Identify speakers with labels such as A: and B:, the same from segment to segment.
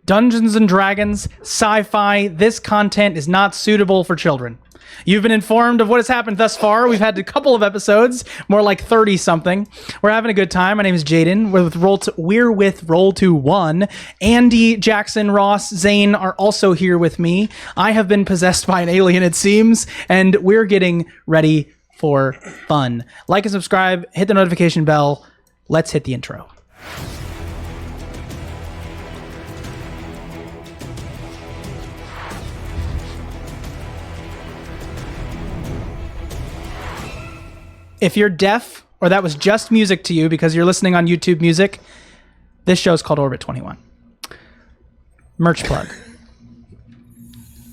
A: Dungeons and Dragons, sci-fi, this content is not suitable for children. You've been informed of what has happened thus far. We've had a couple of episodes, more like 30-something. We're having a good time. My name is Jaden. We're with Roll21. Andy, Jackson, Ross, Zane are also here with me. I have been possessed by an alien, it seems, and we're getting ready for fun. Like and subscribe, hit the notification bell. Let's hit the intro. If you're deaf, or that was just music to you because you're listening on YouTube Music, this show's called Orbit 21. Merch plug.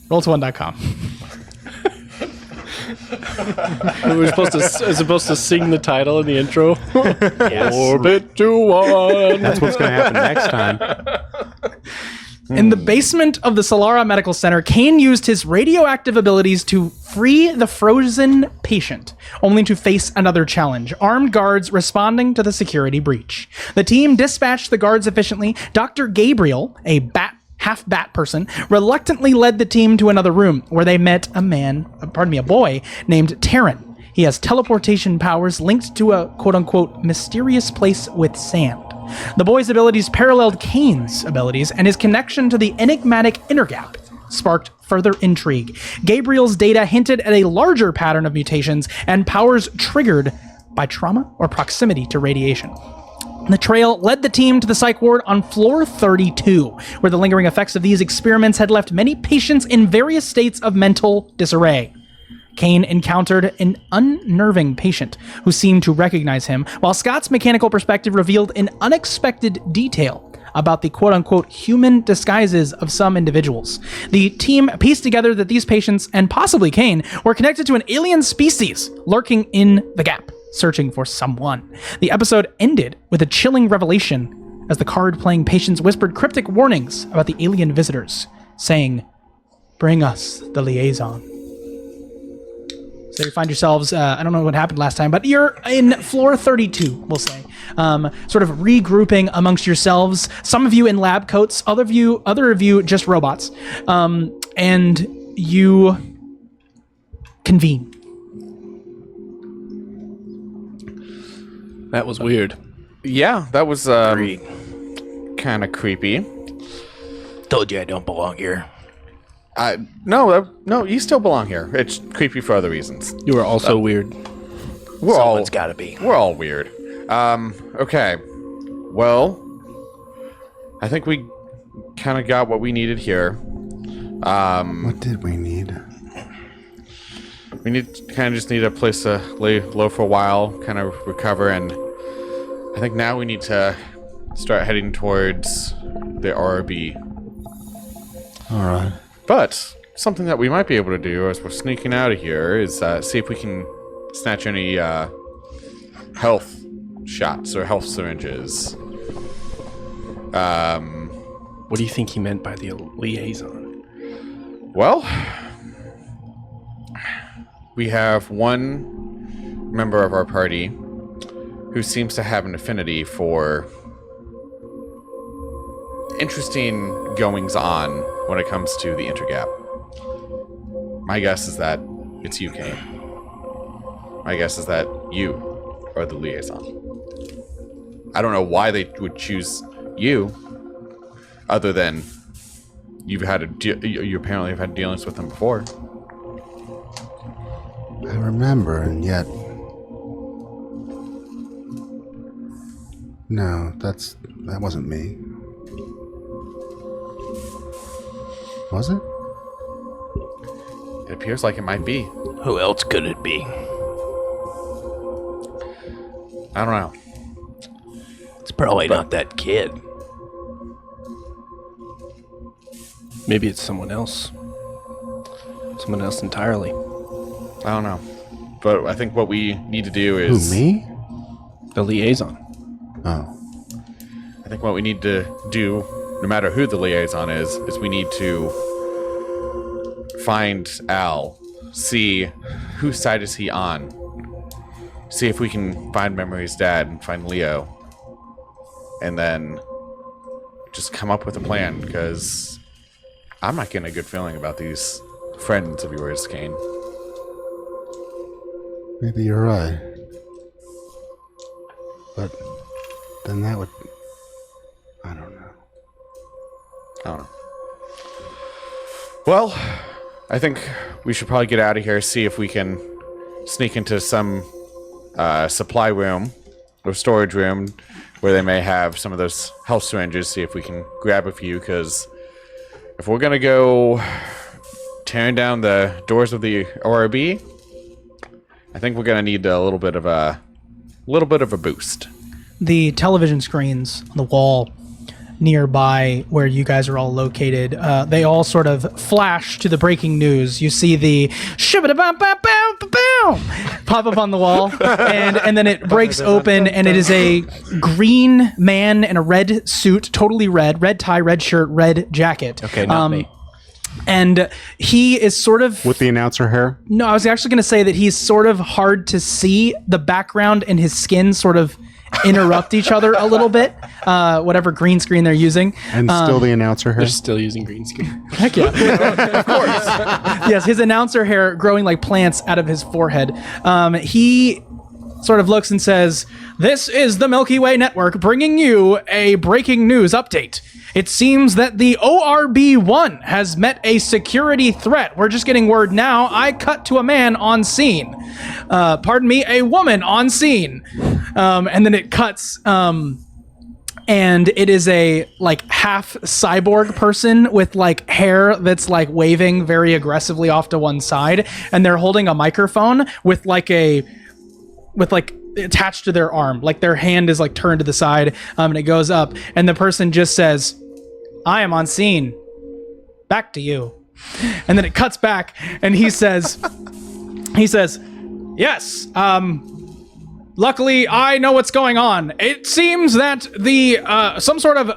A: Roll21.com.
B: We're supposed to sing the title in the intro.
C: Yes.
B: Orbit 21.
C: That's what's going to happen next time.
A: In the basement of the Solara Medical Center, Kane used his radioactive abilities to free the frozen patient, only to face another challenge: armed guards responding to the security breach. The team dispatched the guards efficiently. Dr. Gabriel, a half-bat person, reluctantly led the team to another room where they met a boy named Taryn. He has teleportation powers linked to a quote-unquote mysterious place with sand. The boy's abilities paralleled Kane's abilities, and his connection to the enigmatic Intergap sparked further intrigue. Gabriel's data hinted at a larger pattern of mutations and powers triggered by trauma or proximity to radiation. The trail led the team to the psych ward on floor 32, where the lingering effects of these experiments had left many patients in various states of mental disarray. Kane encountered an unnerving patient who seemed to recognize him, while Scott's mechanical perspective revealed an unexpected detail about the quote-unquote human disguises of some individuals. The team pieced together that these patients, and possibly Kane, were connected to an alien species lurking in the gap, searching for someone. The episode ended with a chilling revelation as the card-playing patients whispered cryptic warnings about the alien visitors, saying, "Bring us the liaison." So you find yourselves, I don't know what happened last time, but you're in floor 32, we'll say. Sort of regrouping amongst yourselves. Some of you in lab coats, other of you just robots. And you convene.
B: That was weird.
D: Yeah, that was kind of creepy.
C: Told you I don't belong here.
D: No, you still belong here. It's creepy for other reasons.
B: You are also weird.
C: Someone's got to be.
D: We're all weird. Okay. Well, I think we kind of got what we needed here.
E: What did we need?
D: We just need a place to lay low for a while, kind of recover, and I think now we need to start heading towards the RB.
E: All right.
D: But something that we might be able to do as we're sneaking out of here is see if we can snatch any health shots or health syringes.
B: What do you think he meant by the liaison?
D: Well, we have one member of our party who seems to have an affinity for interesting goings-on when it comes to the Intergap. My guess is that it's you, Kane. My guess is that you are the liaison. I don't know why they would choose you, other than you apparently have had dealings with them before.
E: I remember, and yet... No, that wasn't me. Was it?
D: It appears like it might be.
C: Who else could it be?
D: I don't know.
C: It's probably not that kid.
B: Maybe it's someone else. Someone else entirely.
D: I don't know. But I think what we need to do is...
E: Who, me?
B: The liaison.
E: Oh.
D: I think what we need to do, no matter who the liaison is we need to find Al, see whose side is he on, see if we can find Memory's dad and find Leo, and then just come up with a plan, because I'm not getting a good feeling about these friends of yours, Kane.
E: Maybe you're right. But then that would... I don't know.
D: Well, I think we should probably get out of here, see if we can sneak into some supply room or storage room where they may have some of those health syringes, see if we can grab a few, because if we're going to go tearing down the doors of the ORB, I think we're going to need a little bit of a boost.
A: The television screens on the wall nearby where you guys are all located, they all sort of flash to the breaking news. You see the pop up on the wall, and then it breaks open, and it is a green man in a red suit, totally red tie, red shirt, red jacket.
C: Okay, not me.
A: And he is sort of...
E: With the announcer hair?
A: No, I was actually going to say that he's sort of hard to see. The background and his skin sort of interrupt each other a little bit, whatever green screen they're using.
E: And still the announcer hair?
B: They're still using green screen.
A: Heck yeah. Of course. Yes, his announcer hair growing like plants out of his forehead. He sort of looks and says, "This is the Milky Way Network bringing you a breaking news update. It seems that the ORB-1 has met a security threat. We're just getting word now. I cut to a man on scene. Pardon me, a woman on scene." And then it cuts, and it is a like half cyborg person with like hair that's like waving very aggressively off to one side, and they're holding a microphone with like attached to their arm, like their hand is like turned to the side, and it goes up, and the person just says, "I am on scene. Back to you." And then it cuts back, and he says, "Yes, luckily I know what's going on. It seems that the some sort of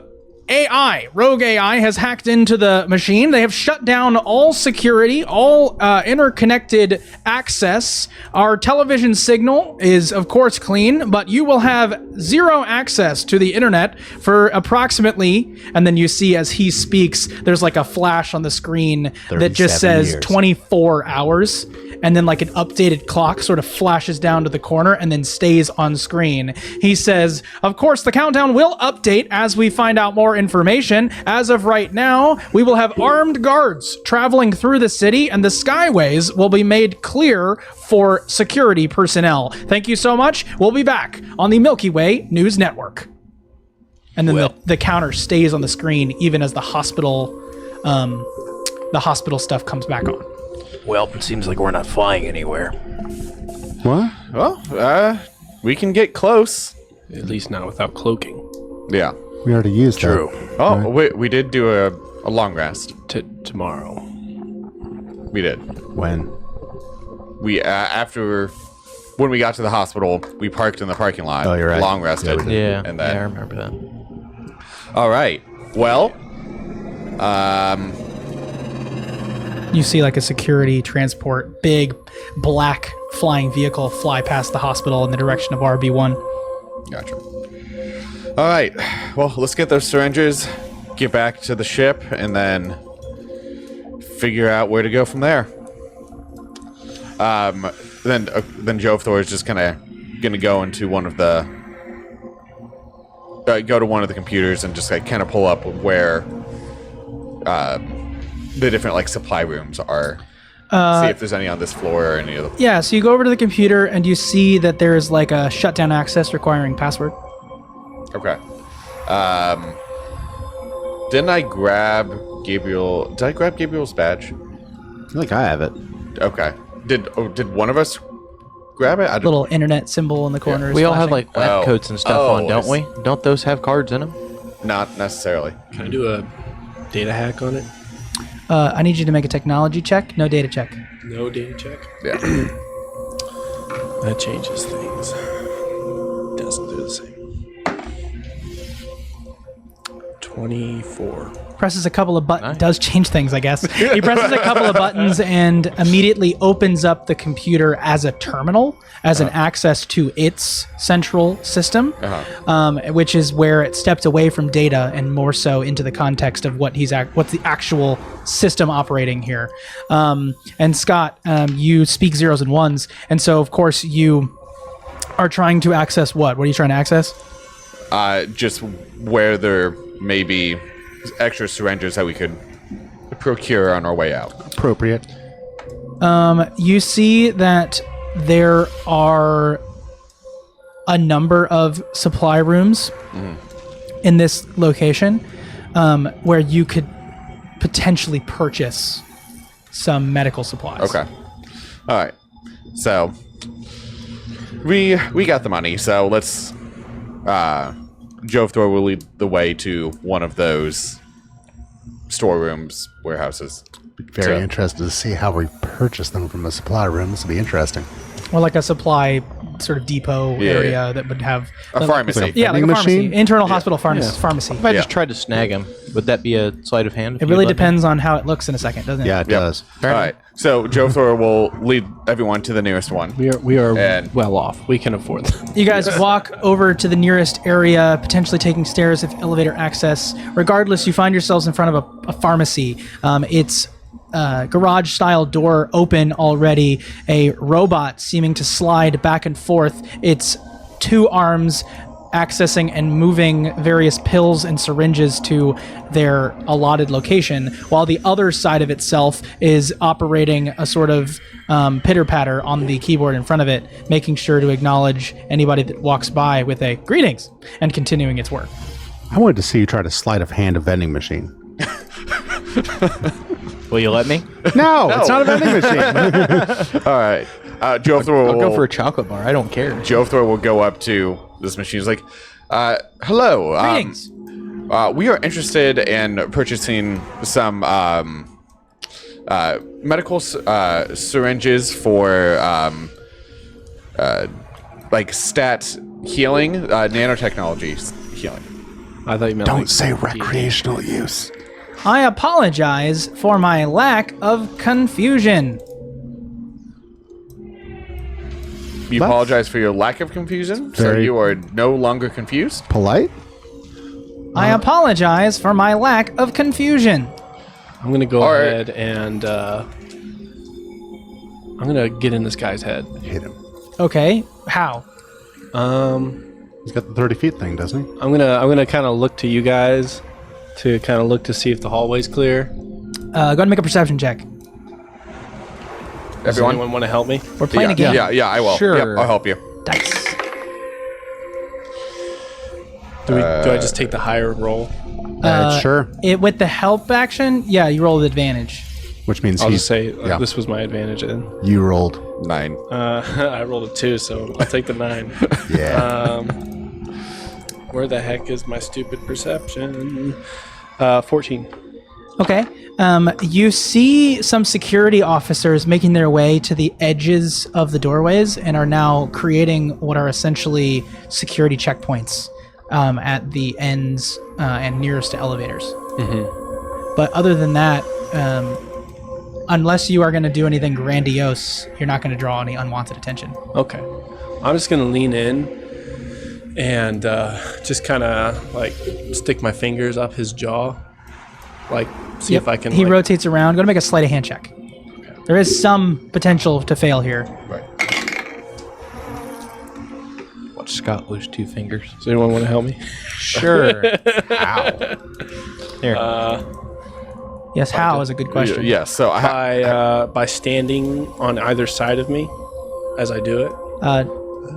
A: rogue AI has hacked into the machine. They have shut down all security, all interconnected access. Our television signal is, of course, clean, but you will have zero access to the internet for approximately," and then you see as he speaks, there's like a flash on the screen that just says 24 hours. And then like an updated clock sort of flashes down to the corner and then stays on screen. He says, "Of course, the countdown will update as we find out more information. As of right now, we will have armed guards traveling through the city, and the skyways will be made clear for security personnel. Thank you so much. We'll be back on the Milky Way News Network." And then the counter stays on the screen even as the hospital stuff comes back on.
C: Well, it seems like we're not flying anywhere.
E: What?
D: Well, we can get close.
B: At least not without cloaking.
D: Yeah.
E: We already used
C: True.
E: that.
D: Oh, we did do a long rest.
B: Tomorrow.
D: We did.
E: When?
D: We when we got to the hospital, we parked in the parking lot.
E: Oh, you're right.
D: Long rested.
C: Yeah,
D: and then,
C: I remember that.
D: All right. Well,
A: You see like a security transport, big black flying vehicle fly past the hospital in the direction of RB1.
D: Gotcha. All right. Well, let's get those syringes, get back to the ship, and then figure out where to go from there. Then Joe Thor is just kind of gonna go into one of the computers and just like kind of pull up where the different like supply rooms are. See if there's any on this floor or any of the...
A: Yeah, so you go over to the computer and you see that there's like a shutdown access requiring password.
D: Okay. Didn't I grab Gabriel? Did I grab Gabriel's badge?
E: I think I have it.
D: Okay. Did one of us grab it?
A: Little internet symbol in the corner. is
C: We all have
A: flashing.
C: like lab coats and stuff on, don't
D: I
C: we? Don't those have cards in them?
D: Not necessarily.
B: Can I do a data hack on it?
A: I need you to make a technology check. No data check.
B: No data check?
D: Yeah.
B: That changes things. Doesn't do the same. 24.
A: Presses a couple of buttons.
C: Nice.
A: Does change things, I guess. He presses a couple of buttons and immediately opens up the computer as a terminal, as an access to its central system, which is where it steps away from data and more so into the context of what's the actual system operating here. And Scott, you speak zeros and ones, and so of course you are trying to access what? What are you trying to access?
D: Just where there may be extra syringes that we could procure on our way out.
E: Appropriate.
A: You see that there are a number of supply rooms in this location where you could potentially purchase some medical supplies.
D: Okay. All right. So we got the money. So let's. Jovthor will lead the way to one of those storerooms, warehouses.
E: Very interested to see how we purchase them from a supply room. This will be interesting.
A: Or like a supply sort of depot area that would have
D: A pharmacy.
A: Yeah, like a
E: vending
A: pharmacy.
E: machine?
A: Internal hospital pharmacy.
C: If I
D: Yeah.
C: just tried to snag him, would that be a sleight of hand?
A: It really depends on how it looks in a second, doesn't it?
E: Yeah, it
D: Yep.
E: does.
D: All right. So Jovthor will lead everyone to the nearest one.
B: We are
D: And-
B: well off. We can afford them.
A: You guys walk over to the nearest area, potentially taking stairs if elevator access. Regardless, you find yourselves in front of a pharmacy. It's garage-style door open already. A robot seeming to slide back and forth. Its two arms accessing and moving various pills and syringes to their allotted location, while the other side of itself is operating a sort of pitter-patter on the keyboard in front of it, making sure to acknowledge anybody that walks by with a greetings and continuing its work.
E: I wanted to see you try to sleight of hand a vending machine.
C: Will you let me?
E: No, it's not a vending machine.
D: All right. Jovthor
C: I'll
D: will
C: go for a chocolate bar. I don't care.
D: Jovthor will go up to this machine. He's like, hello.
A: Greetings.
D: We are interested in purchasing some medical syringes for like stat healing, nanotechnology healing.
B: I thought you meant
E: Don't
B: like
E: say recreational use.
A: I apologize for my lack of confusion.
D: You apologize for your lack of confusion, so
E: Very-
D: you are no longer confused.
E: Polite?
A: I apologize for my lack of confusion.
B: I'm gonna go
D: All right.
B: ahead and I'm gonna get in this guy's head.
E: Hit him.
A: Okay, how?
E: He's got the 30 feet thing, doesn't he?
B: I'm gonna kind of look to you guys to kind of look to see if the hallway's clear.
A: Go ahead and make a perception check.
B: Does
D: Everyone?
B: anyone want to help me?
A: We're playing a game.
D: Yeah, I will.
C: Sure.
D: Yep, I'll help you.
A: Dice.
B: Do I just take the higher roll?
E: Sure.
A: With the help action, yeah, you roll with advantage.
E: Which means
B: I'll
E: he's,
B: just say
E: yeah.
B: this was my advantage. Then
E: You rolled.
D: 9.
B: I rolled a 2, so I'll take the 9.
E: Yeah.
B: Where the heck is my stupid perception? 14.
A: Okay. You see some security officers making their way to the edges of the doorways and are now creating what are essentially security checkpoints at the ends and nearest to elevators. Mm-hmm. But other than that, unless you are going to do anything grandiose, you're not going to draw any unwanted attention.
B: Okay. I'm just going to lean in and just kind of like stick my fingers up his jaw. Like, see if I can.
A: He
B: like,
A: rotates around. Go to make a sleight of hand check. Okay. There is some potential to fail here.
D: Right.
C: Watch Scott lose 2 fingers.
B: Does anyone want to help me?
C: Sure. Ow. Here.
A: Yes, how is a good question.
D: Yeah, so
B: By standing on either side of me as I do it.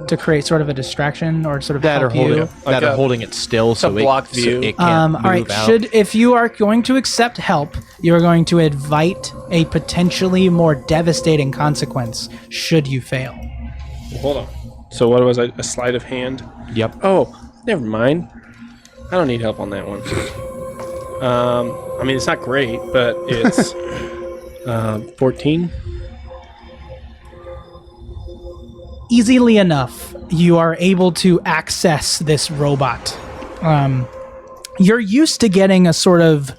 A: To create sort of a distraction or sort of
C: that or
A: help you.
C: holding it still so
B: blocked view.
C: it can't
A: All right.
C: move out.
A: If you are going to accept help, you are going to invite a potentially more devastating consequence should you fail.
B: Hold on. So what was I? A sleight of hand?
C: Yep.
B: Oh, never mind. I don't need help on that one. I mean, it's not great, but it's 14.
A: Easily enough, you are able to access this robot. you're used to getting a sort of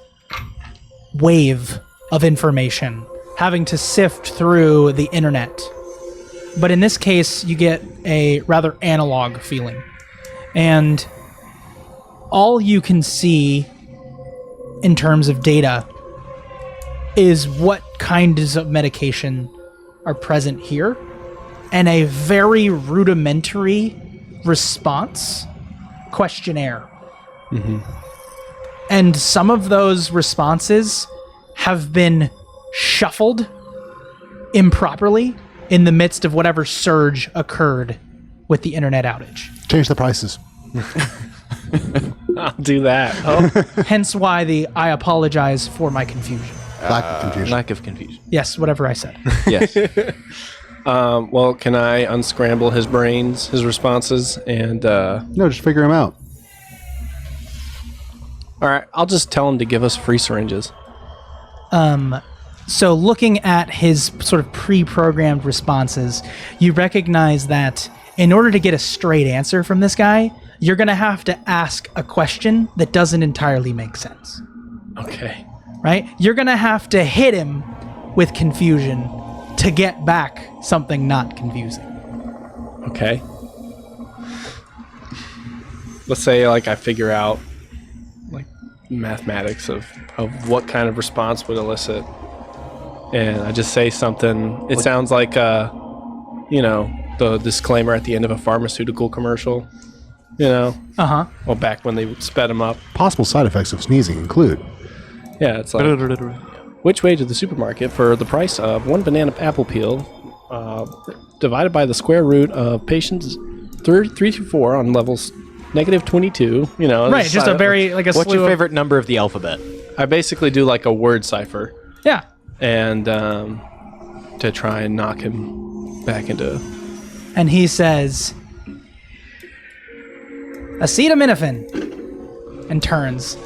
A: wave of information, having to sift through the internet. But in this case, you get a rather analog feeling. And all you can see in terms of data is what kinds of medication are present here, and a very rudimentary response questionnaire. And some of those responses have been shuffled improperly in the midst of whatever surge occurred with the internet outage.
E: Change the prices.
B: I'll do that. Oh,
A: Hence why I apologize for my confusion.
E: Lack of confusion.
C: Lack of confusion.
A: Yes, whatever I said.
C: Yes.
B: well, can I unscramble his brains, his responses, and
E: No, just figure them out.
B: all right, I'll just tell him to give us free syringes.
A: So looking at his sort of pre-programmed responses, you recognize that in order to get a straight answer from this guy, you're going to have to ask a question that doesn't entirely make sense,
B: Okay.
A: right? You're going to have to hit him with confusion to get back something not confusing.
B: Okay. Let's say like I figure out like mathematics of what kind of response would elicit, and I just say something. It sounds like the disclaimer at the end of a pharmaceutical commercial.
A: Uh-huh.
B: Well, back when they sped them up.
E: Possible side effects of sneezing include
B: Yeah, it's like which way to the supermarket for the price of one banana apple peel, divided by the square root of patients 3 through 4 on levels -22.
A: Right, just a very, like a
C: What's
A: slew
C: your
A: of-
C: favorite number of the alphabet?
B: I basically do like a word cipher,
A: Yeah.
B: and to try and knock him back into.
A: And he says, acetaminophen, and turns,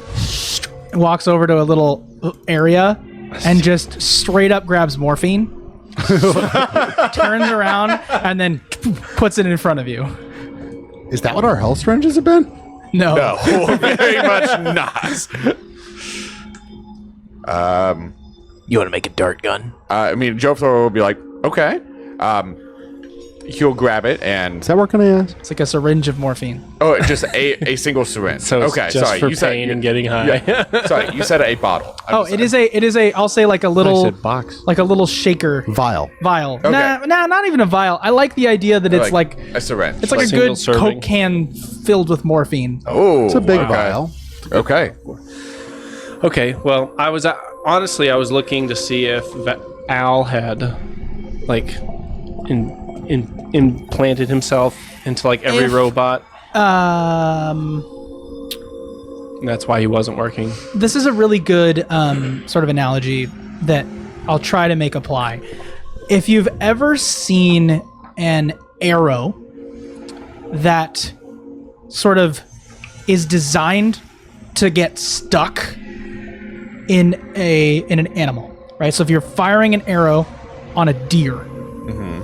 A: and walks over to a little area, and just straight up grabs morphine, turns around, and then puts it in front of you.
E: Is that what our health syringes have been?
A: No.
D: No, very much not.
C: You want to make a dart gun?
D: I mean, Joe Thor will be like, okay. He'll grab it and
E: Is that working, I ask?
A: It's like a syringe of morphine.
D: just a single syringe.
B: So it's
D: okay,
B: just
D: sorry,
B: for
D: you said
B: pain and getting high.
D: Yeah, sorry, you said a bottle.
A: Oh, it is a, I'll say like a little,
C: I said box.
A: like a little shaker
E: Vial.
A: vial.
D: Okay.
A: Nah, not even a vial. I like the idea that it's like
D: a syringe.
A: it's like a
B: single
A: good
B: serving.
A: Coke can filled with morphine.
D: Oh,
E: It's a big
D: okay.
E: vial.
D: Okay.
B: Okay. Well, I was honestly I was looking to see if Al had like implanted himself into like every
A: If-
B: robot. And that's why he wasn't working.
A: This is a really good sort of analogy that I'll try to make apply. If you've ever seen an arrow that sort of is designed to get stuck in an animal, right? So if you're firing an arrow on a deer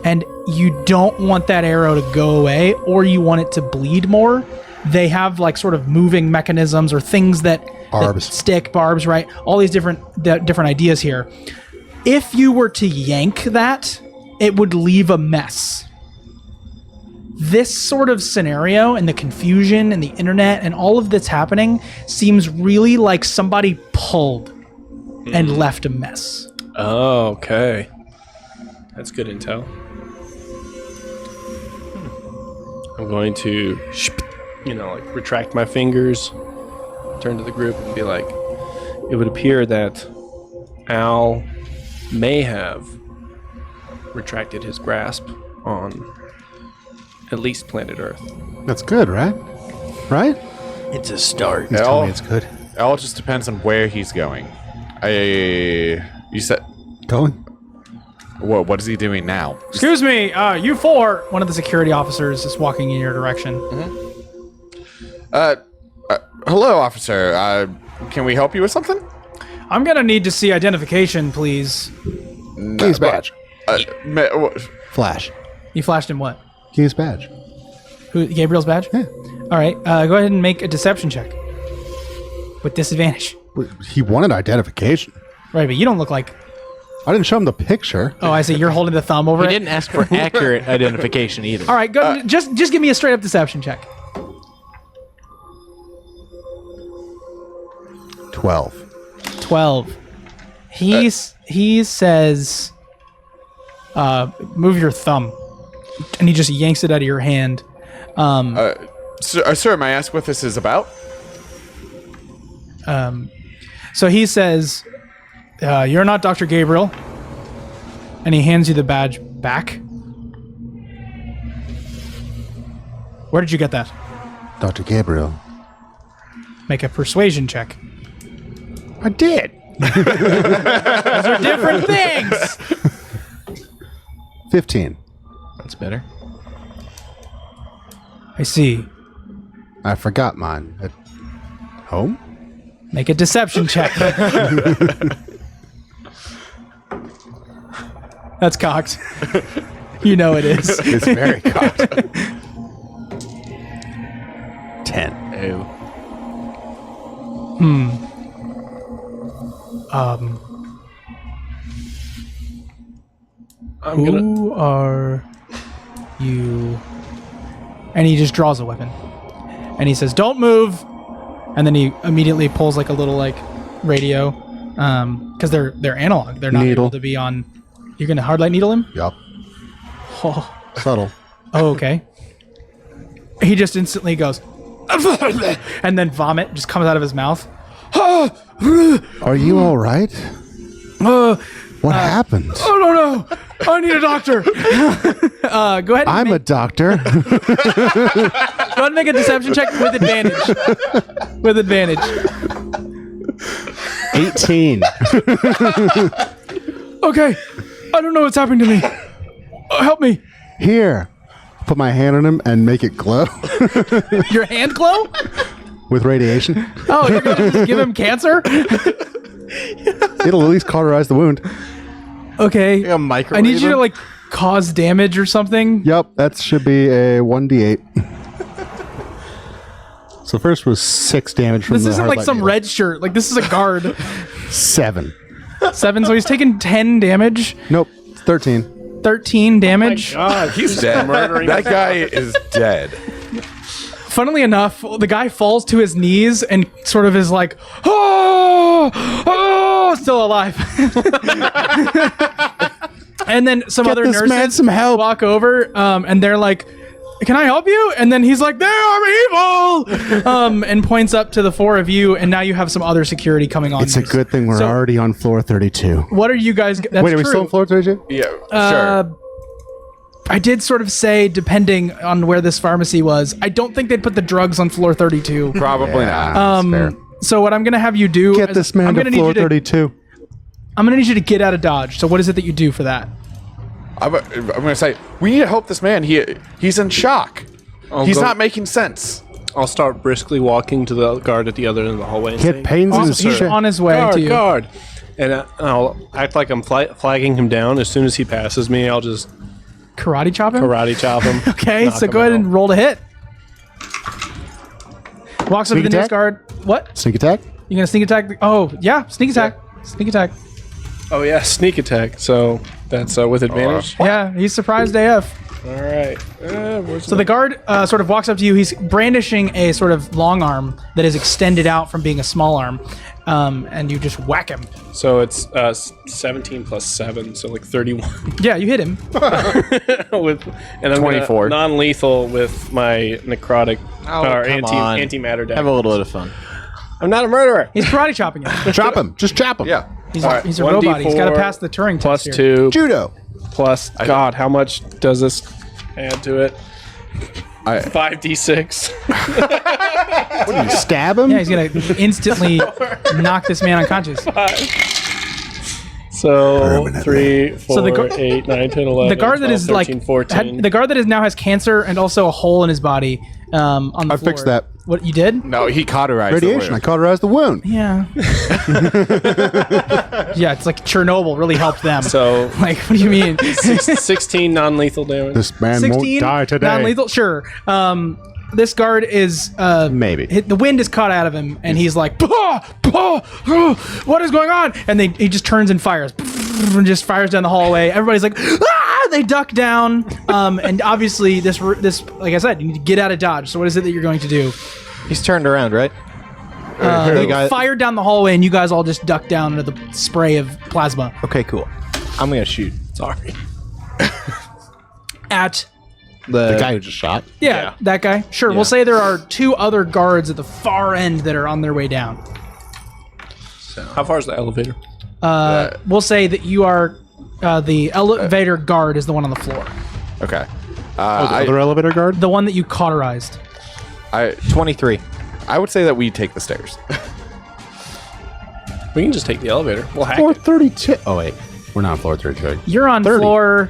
A: and you don't want that arrow to go away or you want it to bleed more, they have like sort of moving mechanisms or things that
E: Barbs.
A: stick, barbs, right? All these different ideas here. If you were to yank that, it would leave a mess. This sort of scenario and the confusion and the internet and all of that's happening seems really like somebody pulled and left a mess.
B: Oh, okay. That's good intel. I'm going to, like retract my fingers, turn to the group and be like, it would appear that Al may have retracted his grasp on at least planet Earth.
E: That's good, right? Right?
C: It's a start.
E: Please tell me it's good.
D: It all just depends on where he's going. You said
E: Going?
D: what is he doing now?
A: Excuse me, you four. One of the security officers is walking in your direction.
D: Hello, officer. Can we help you with something?
A: I'm gonna need to see identification, please.
E: Keys badge. Flash.
A: You flashed him what?
E: Keys badge.
A: Who? Gabriel's badge?
E: Yeah.
A: All right. Go ahead and make a deception check. with disadvantage.
E: He wanted identification.
A: Right, but you don't look like.
E: I didn't show him the picture.
A: Oh, I see. You're holding the thumb over
C: He
A: it.
C: didn't ask for accurate identification either.
A: All right, go. Just give me a straight up deception check.
E: 12.
A: He says, "Move your thumb," and he just yanks it out of your hand.
D: Sir, may I ask what this is about?
A: So he says, "You're not Dr. Gabriel," and he hands you the badge back. Where did you get that?
E: Dr. Gabriel.
A: Make a persuasion check.
E: I did.
A: Those are different things.
E: 15.
C: That's better.
A: I see.
E: I forgot mine. At home?
A: Make a deception check. That's cocked. You know it is.
E: It's very cocked. 10.
C: Oh.
A: Who are you? And he just draws a weapon. And he says, "Don't move." And then he immediately pulls like a little like radio. Because they're analog. They're not
E: Needle.
A: able to be on. You're gonna hard light needle him?
E: Yup.
A: Oh,
E: Subtle.
A: okay. He just instantly goes and then vomit just comes out of his mouth.
E: Are you all right? What happened?
A: Oh no! I need a doctor. Go ahead.
E: I'm a doctor.
A: Go ahead and make a deception check with advantage. With advantage.
E: 18.
A: Okay. I don't know what's happening to me. Help me.
E: Here. Put my hand on him and make it glow
A: Your hand glow?
E: with radiation.
A: Oh, you're gonna just give him cancer?
E: It'll at least cauterize the wound.
A: Okay.
C: A microwave.
A: I need you to like cause damage or something.
E: Yep, that should be a 1d8. So first was 6 damage from
A: This
E: the
A: isn't
E: hard
A: like
E: light
A: some
E: needle.
A: red shirt. Like this is a guard.
E: 7.
A: 7, so he's taking 10 damage.
E: Nope, 13.
A: 13 damage.
B: God,
D: He's dead.
B: murdering.
D: That guy is dead.
A: Funnily enough, the guy falls to his knees and sort of is like, oh, still alive. And then some other
E: this man
A: nurses
E: some help.
A: walk over and they're like, can I help you? And then he's like, they are evil! And points up to the 4 of you, and now you have some other security coming on.
E: It's a good thing we're
A: So-
E: already on floor 32.
A: What are you guys... That's
E: Wait, are we
A: true.
E: still on floor 32?
D: Yeah, sure.
A: I did sort of say, depending on where this pharmacy was, I don't think they'd put the drugs on floor 32.
D: Probably not.
E: That's fair.
A: So what I'm going to have you do...
E: Get
A: is
E: this man
A: I'm
E: to
A: gonna need
E: floor
A: you
E: 32.
A: I'm going to need you to get out of Dodge. So what is it that you do for that?
D: I'm going to say, we need to help this man. He's in shock. He's not making sense.
B: I'll start briskly walking to the guard at the other end of the hallway. And
E: Get
B: say,
E: pains in his
A: He's
E: shit.
A: on his way
B: guard,
A: to you.
B: guard. And I'll act like I'm flagging him down. As soon as he passes me, I'll just
A: Karate chop him?
B: karate chop him.
A: Okay,
B: knock
A: so
B: him
A: go ahead
B: out.
A: and roll to hit. Walks up to
E: Sneak
A: the nearest
E: attack?
A: guard. What?
E: Sneak attack?
A: You gonna sneak attack? Oh, yeah, sneak attack. Sneak attack.
B: Oh yeah, sneak attack. So that's with advantage.
A: Yeah, he's surprised AF.
B: All right. Where's
A: So the guard sort of walks up to you. He's brandishing a sort of long arm that is extended out from being a small arm, and you just whack him.
B: So it's 17 plus 7, so like 31.
A: Yeah, you hit him.
B: And I'm
D: 24.
B: Non-lethal with my necrotic or
C: come on.
B: antimatter
C: Have a little bit of fun.
B: I'm not a murderer.
A: He's karate chopping him.
E: Chop him. Just chop him.
D: Yeah.
A: He's,
B: All right,
A: he's a
B: 1d4
A: robot. He's got to pass the Turing
B: plus
A: test here.
B: 2
E: Judo.
B: plus God. How much does this add to it? 5d6.
E: What, you stab him?
A: Yeah, he's gonna instantly knock this man unconscious.
B: So
E: Permanently.
B: 3, 4,
A: So the gu-
B: 8, 9, 10, 11.
A: The guard that
B: 12,
A: is
B: 13,
A: like
B: 14.
A: the guard that is now has cancer and also a hole in his body on the
E: I
A: floor.
E: fixed that.
A: What you did?
D: No, he cauterized
E: Radiation. I
D: the wound.
E: cauterized the wound.
A: Yeah. Yeah, it's like Chernobyl really helped them.
B: So
A: Like, what do you mean?
B: 16 non-lethal damage.
E: This man won't die today.
A: non-lethal. Sure. this guard is
E: Maybe.
A: the wind is caught out of him, and he's like, what is going on? And he just turns and fires, and just fires down the hallway. Everybody's like, ah! They duck down, and obviously this, like I said, you need to get out of dodge. So what is it that you're going to do?
C: He's turned around, right?
A: Fired down the hallway, and you guys all just duck down into the spray of plasma.
C: Okay, cool. I'm gonna shoot.
B: Sorry.
A: At
E: The guy who just shot.
A: yeah, that guy. Sure, we'll say there are 2 other guards at the far end that are on their way down.
B: How far is the elevator?
A: We'll say that you are the elevator guard is the one on the floor,
D: Okay.
E: The other elevator guard?
A: the one that you cauterized.
C: 23.
D: I would say that we take the stairs.
B: We can just take the elevator. We'll hack
E: Floor
B: it.
E: 32. Oh, wait. We're not on floor 32.
A: You're on
E: 30.
A: floor.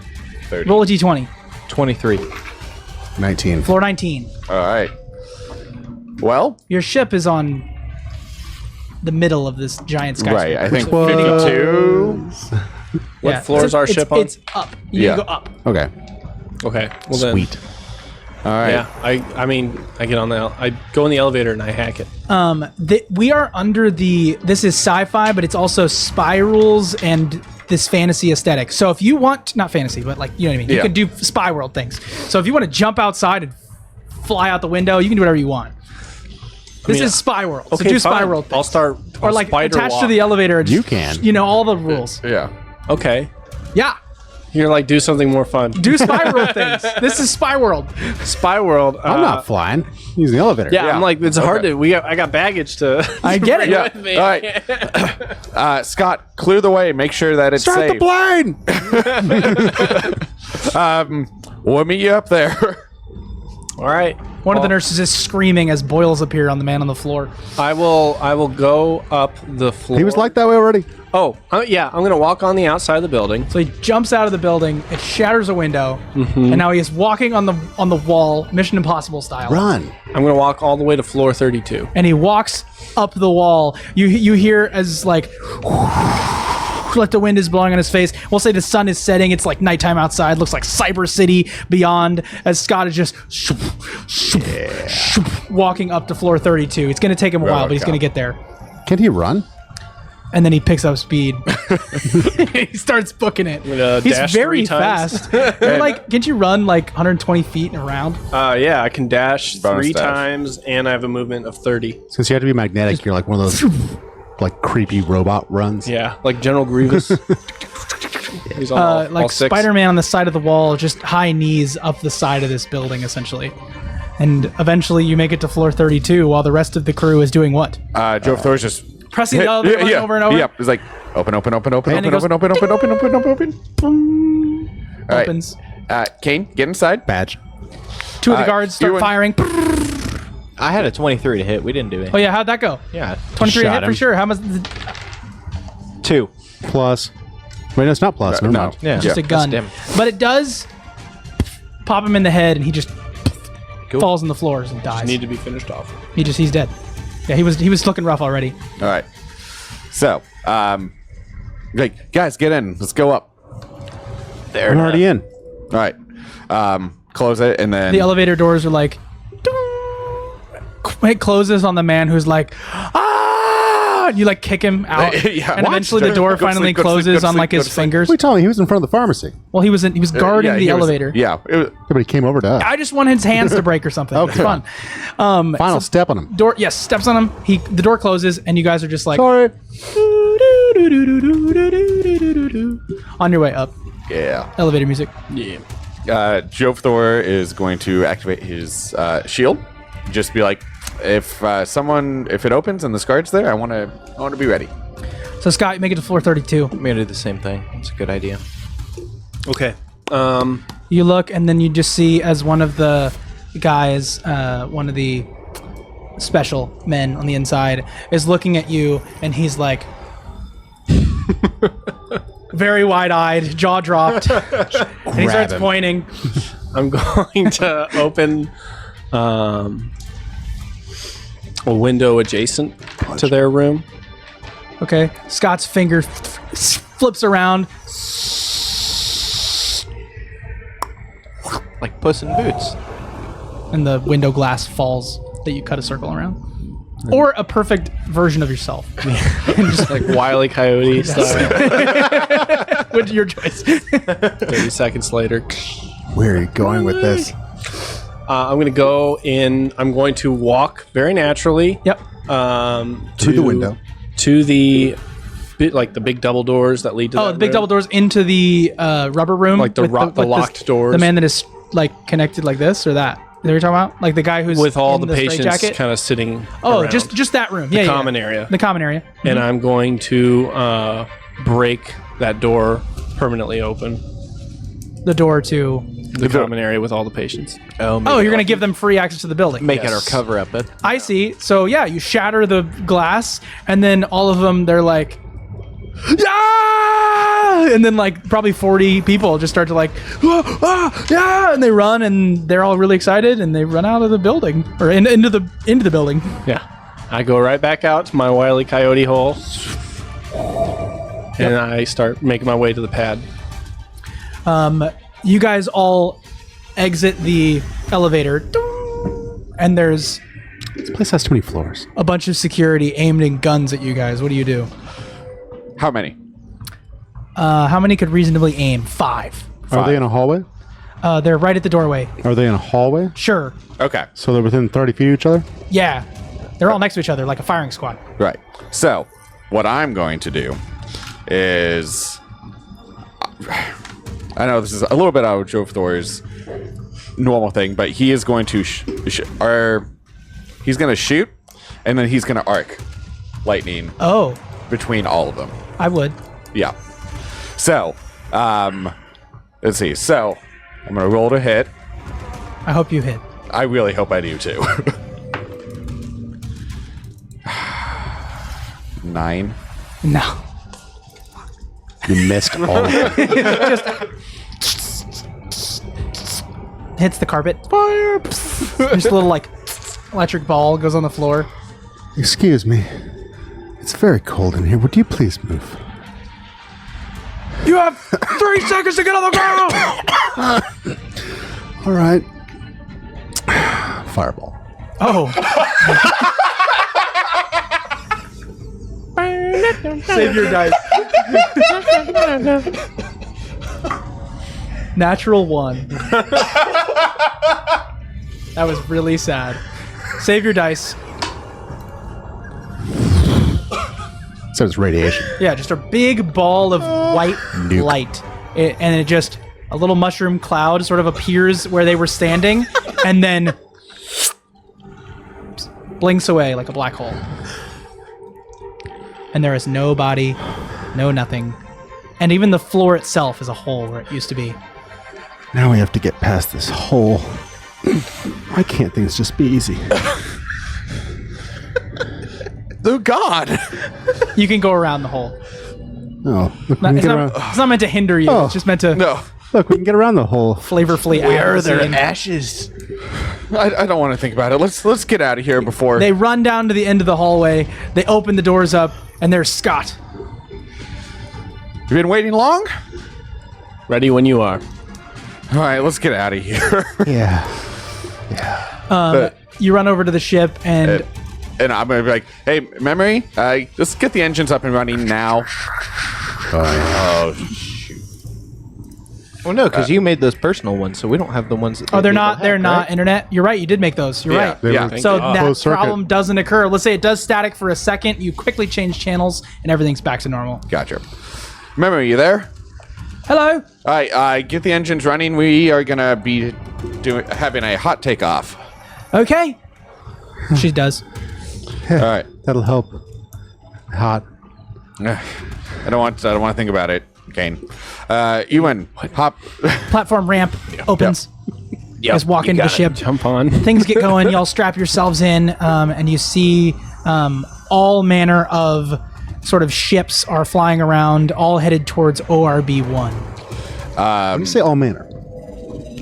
D: 30.
A: Roll a d20.
C: 23.
E: 19.
A: Floor 19.
D: All right. Well,
A: Your ship is on the middle of this giant skyscraper.
D: right. I think
E: What?
D: 52.
B: What floor is our ship on?
A: It's up. You
D: Yeah.
A: need to go up.
E: Okay.
B: Okay. Well then.
E: Sweet.
D: All right.
B: Yeah. I mean, I get on the. I go in the elevator and I hack it.
A: We are under this is sci-fi, but it's also spirals and this fantasy aesthetic. So if you want, not fantasy, but like, you know what I mean? You
D: Yeah.
A: can do spy world things. So if you want to jump outside and fly out the window, you can do whatever you want. This is spy world. So do spy
B: fine.
A: world things.
B: I'll start.
A: Or like attached to the elevator. And
E: You can.
A: You know, all the rules.
D: Yeah.
B: Okay.
A: Yeah.
B: You're like, do something more fun.
A: Do spy world things. This is spy world.
B: Spy World.
E: I'm not flying. Using the elevator.
B: Yeah,
D: Yeah.
B: I'm like, it's hard
D: Okay.
B: to. I got baggage to.
A: I get it.
B: bring
D: Yeah.
B: with me.
D: All right. Scott, clear the way. Make sure that it's
E: Start
D: safe.
E: the plane!
D: We'll meet you up there.
B: All right.
A: One of the nurses is screaming as boils appear on the man on the floor.
B: I will go up the floor.
E: He was like that way already.
B: Oh, yeah. I'm gonna walk on the outside of the building.
A: So he jumps out of the building, it shatters a window, and now he is walking on the wall, Mission Impossible style.
E: Run.
B: I'm gonna walk all the way to floor 32.
A: And he walks up the wall. You hear as like the wind is blowing on his face. We'll say the sun is setting. It's like nighttime outside. Looks like Cyber City beyond. As Scott is just walking up to floor 32. It's gonna take him a while, but he's gonna get there.
E: Can he run?
A: And then he picks up speed. He starts booking it. He's
B: dash
A: very
B: 3 times.
A: fast. You're like, can't you run like 120 feet in a round?
B: Yeah, I can dash
D: Bonus
B: 3
D: dash.
B: times, and I have a movement of 30.
E: Since you have to be magnetic, you're like one of those like creepy robot runs.
B: Yeah, like General Grievous. He's on all
A: Like
B: 6.
A: Spider-Man on the side of the wall, just high knees up the side of this building, essentially. And eventually you make it to floor 32 while the rest of the crew is doing what?
D: Joe Thor's just
A: Pressing the elevator button over and over.
D: Yep. It's like open.
A: And it goes
D: All right.
A: Opens.
D: Kane, get inside.
E: Badge.
A: 2 of the guards
D: you
A: start
D: and-
A: firing.
C: I had a 23 to hit. We didn't do anything.
A: Oh yeah, how'd that go?
C: Yeah.
A: 23
E: Shot
A: hit for
E: him.
A: sure. How much?
C: 2.
E: Plus. Wait, no, it's not plus. Never
D: no.
E: mind.
C: Yeah.
A: Just a gun.
C: dim.
A: But it does pop him in the head, and he just
C: Cool.
A: falls on the floors and dies.
B: Need to be finished off.
A: He's dead. Yeah, he was looking rough already.
D: All right. So, like, guys, get in. Let's go up.
C: There.
E: I'm already in.
D: All right. Close it, and then
A: The elevator doors are like, it closes on the man who's like, ah! And you like kick him out,
D: Yeah.
A: and
D: What?
A: eventually the door
D: Go to
A: finally
D: sleep, go to sleep,
A: closes
D: go to
A: on
D: sleep,
A: like
D: go
A: his
D: to sleep.
A: fingers.
E: What are you telling me? He was in front of the pharmacy.
A: Well, he was guarding
D: yeah,
A: the
D: he was-
A: elevator.
D: yeah.
E: Yeah, but he came over to us.
A: I just want his hands to break or something. It's fun.
E: Final step on him.
A: Door, yes, steps on him. The door closes, and you guys are just like
E: Sorry.
A: on your way up.
D: Yeah.
A: Elevator music.
B: Yeah.
D: Joe Thor is going to activate his shield. Just be like, if it opens and the guard's there, I want to be ready.
A: So Scott, you make it to floor 32.
C: I'm gonna do the same thing. It's a good idea.
B: Okay.
A: You look, and then you just see as one of the guys, one of the special men on the inside, is looking at you, and he's like, very wide-eyed, jaw dropped, and he starts
E: him.
A: pointing.
B: I'm going to open a window adjacent to their room.
A: Okay, Scott's finger flips around.
C: Like Puss in Boots.
A: and the window glass falls that you cut a circle around. Or a perfect version of yourself. And just
B: Like Wile E. Coyote style.
A: with your choice.
B: 30 seconds later.
E: Where are you going with this?
B: I'm going to go in. I'm going to walk very naturally.
A: Yep.
E: To the window.
B: To the the big double doors that lead to
A: Oh,
B: that
A: the big
B: room.
A: double doors into the rubber room.
B: Like the
A: with
B: the
A: with
B: locked doors.
A: The man that is like connected like this or that. That you're talking about? Like the guy who's
B: with all
A: in
B: the patients
A: straitjacket?
B: kind of sitting
A: Oh,
B: around.
A: just that room. Yeah,
B: common area.
A: The common area.
B: And I'm going to break that door permanently open.
A: The door to.
B: The common area with all the patients.
A: Oh, you're going to give them free access to the building.
C: Make it or
B: Yes.
C: cover up it.
A: I see. So yeah, you shatter the glass, and then all of them, they're like, yeah! And then like probably 40 people just start to like, yeah! And they run, and they're all really excited, and they run out of the building or into the building.
B: Yeah. I go right back out to my Wile E. Coyote hole. And I start making my way to the pad.
A: You guys all exit the elevator, and there's
E: This place has too many floors.
A: a bunch of security aiming guns at you guys. What do you do?
D: How many?
A: How many could reasonably aim? 5.
E: Are they in a hallway?
A: They're right at the doorway.
E: Are they in a hallway?
A: Sure.
D: Okay.
E: So they're within 30 feet of each other?
A: Yeah. They're all next to each other like a firing squad.
D: Right. So, what I'm going to do is, I know this is a little bit out of Joe Thor's normal thing, but he is going to he's going to shoot, and then he's going to arc lightning
A: Oh,
D: between all of them.
A: I would.
D: Yeah. So, let's see. So, I'm going to roll to hit.
A: I hope you hit.
D: I really hope I do too. 9.
A: No.
E: You missed all of them.
A: Hits the carpet. Fire! Just a little like electric ball goes on the floor.
E: Excuse me. It's very cold in here. Would you please move?
A: You have 3 seconds to get on the ground!
E: All right. Fireball.
A: Oh. Save your dice. Natural 1. That was really sad. Save your dice.
E: So it's radiation.
A: Yeah, just a big ball of white
E: Nuke.
A: light. And it just, a little mushroom cloud sort of appears where they were standing and then blinks away like a black hole. And there is no body, no nothing. And even the floor itself is a hole where it used to be.
E: Now we have to get past this hole. Why can't things just be easy?
D: Oh, God.
A: You can go around the hole.
E: Oh, look, we can
A: It's
E: get
A: not,
E: around.
A: it's not meant to hinder you.
E: Oh.
A: It's just meant to
D: No.
E: Look, we can get around the hole.
A: flavorfully add the scene.
C: ashes?
D: I don't want to think about it. Let's get out of here before.
A: They run down to the end of the hallway. They open the doors up, and there's Scott.
D: You've been waiting long?
B: Ready when you are.
D: All right, let's get out of here.
E: Yeah.
D: But-
A: You run over to the ship, and
D: and I'm going to be like, hey, Memory, let's get the engines up and running now. Oh, shoot.
C: Well, no, because you made those personal ones, so we don't have the ones that.
A: oh, they're
C: people
A: not.
C: have,
A: They're not
C: right?
A: internet. You're right. You did make those. You're
D: Yeah.
A: right.
E: They
D: Yeah.
E: were
A: So
B: God.
A: that
E: Closed circuit.
A: problem doesn't occur. Let's say it does static for a second. You quickly change channels, and everything's back to normal.
D: Gotcha. Memory, you there?
A: Hello.
D: All right, get the engines running. We are going to be having a hot takeoff.
A: Okay. She does.
D: All right.
E: That'll help. Hot.
D: I don't want to think about it, Kane. Ewan, hop.
A: Platform ramp opens. You guys walk into the ship.
B: Jump on.
A: Things get going. Y'all strap yourselves in, and you see all manner of sort of ships are flying around, all headed towards ORB-1.
E: When you say all manner,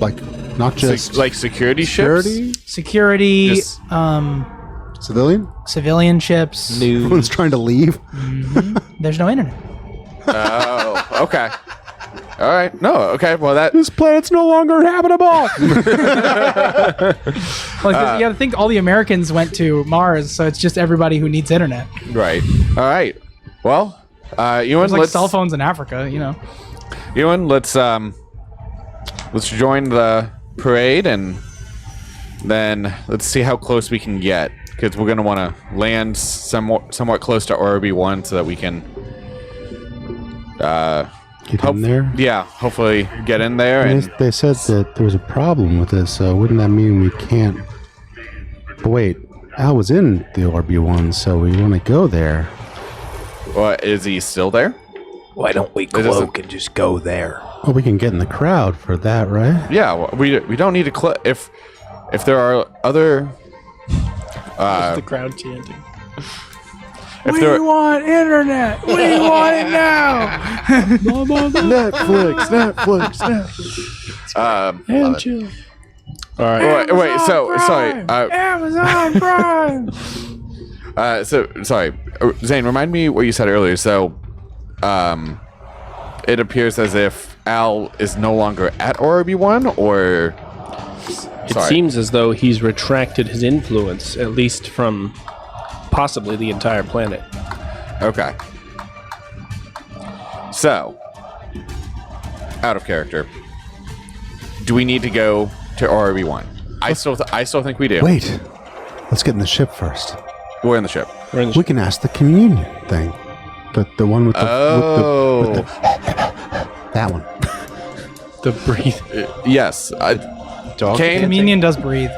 E: like not just
D: Like security ships?
A: Security,
D: Just-
E: civilian.
A: civilian ships.
E: Everyone's trying to leave.
A: There's no internet.
D: Oh, okay. All right. No. Okay. Well,
E: This planet's no longer habitable.
A: Like, you got to think all the Americans went to Mars, so it's just everybody who needs internet.
D: right. All right. Well, Ewan,
A: There's like
D: let's
A: cell phones in Africa, you know.
D: Ewan, let's join the parade and then let's see how close we can get because we're gonna want to land somewhat close to RB1 so that we can
E: Get in there.
D: Yeah, hopefully get in there. And
E: They said that there was a problem with this, so wouldn't that mean we can't? But wait, Al was in the RB1, so we want to go there.
D: is he still there?
C: Why don't we cloak and just go there?
E: Well, we can get in the crowd for that, right?
D: Yeah, well, we don't need to if there are other
B: The crowd chanting.
D: if there
A: want internet. We want it now.
E: Netflix.
B: And chill. All right.
D: wait, so sorry.
A: Amazon Prime.
D: So sorry, Zane. Remind me what you said earlier. So, it appears as if Al is no longer at RB1, or
B: It seems as though he's retracted his influence, at least from possibly the entire planet.
D: Okay. So, out of character. Do we need to go to RB1? I still think we do.
E: Wait, let's get in the ship first.
D: We're in the ship.
B: We're in the
E: We can ask the communion thing. The one with the... with the that one.
B: the breathe.
D: Yes. Kane?
A: Communion does breathe.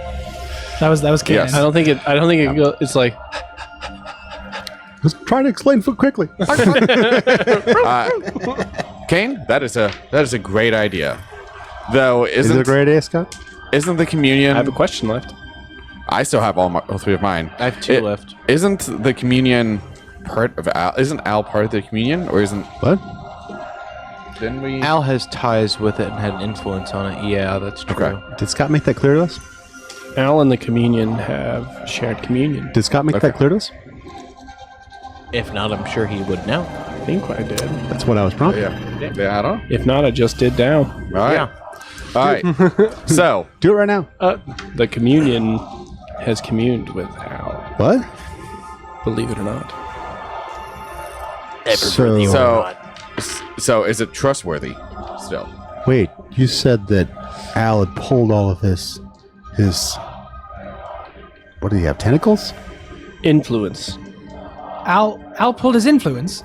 A: That was canon.
D: Yes.
B: I don't think it it's like
E: Let's try to explain quickly.
D: Kane, that is a great idea. Though
E: Is it a great idea, Scott?
D: isn't the communion?
B: I have a question left.
D: I still have all three of mine.
C: I have two left.
D: Isn't the communion part of Al? Isn't Al part of the communion, or isn't?
E: What?
D: Didn't we?
C: Al has ties with it and had an influence on it. Yeah, that's true.
D: Okay.
E: Did Scott make that clear to us?
B: Al and the communion have shared communion.
E: Did Scott make that clear to us?
C: If not, I'm sure he would know.
B: I think I did.
E: That's what I was prompting.
D: Yeah, I don't know.
B: If not, I just did down.
D: All right.
C: Yeah.
D: All right. So,
E: Do it right now.
B: The communion has communed with Al,
E: What?
B: believe it or not.
D: so is it trustworthy still?
E: Wait, you said that Al had pulled all of his what do you have, tentacles?
B: Influence.
A: Al pulled his influence.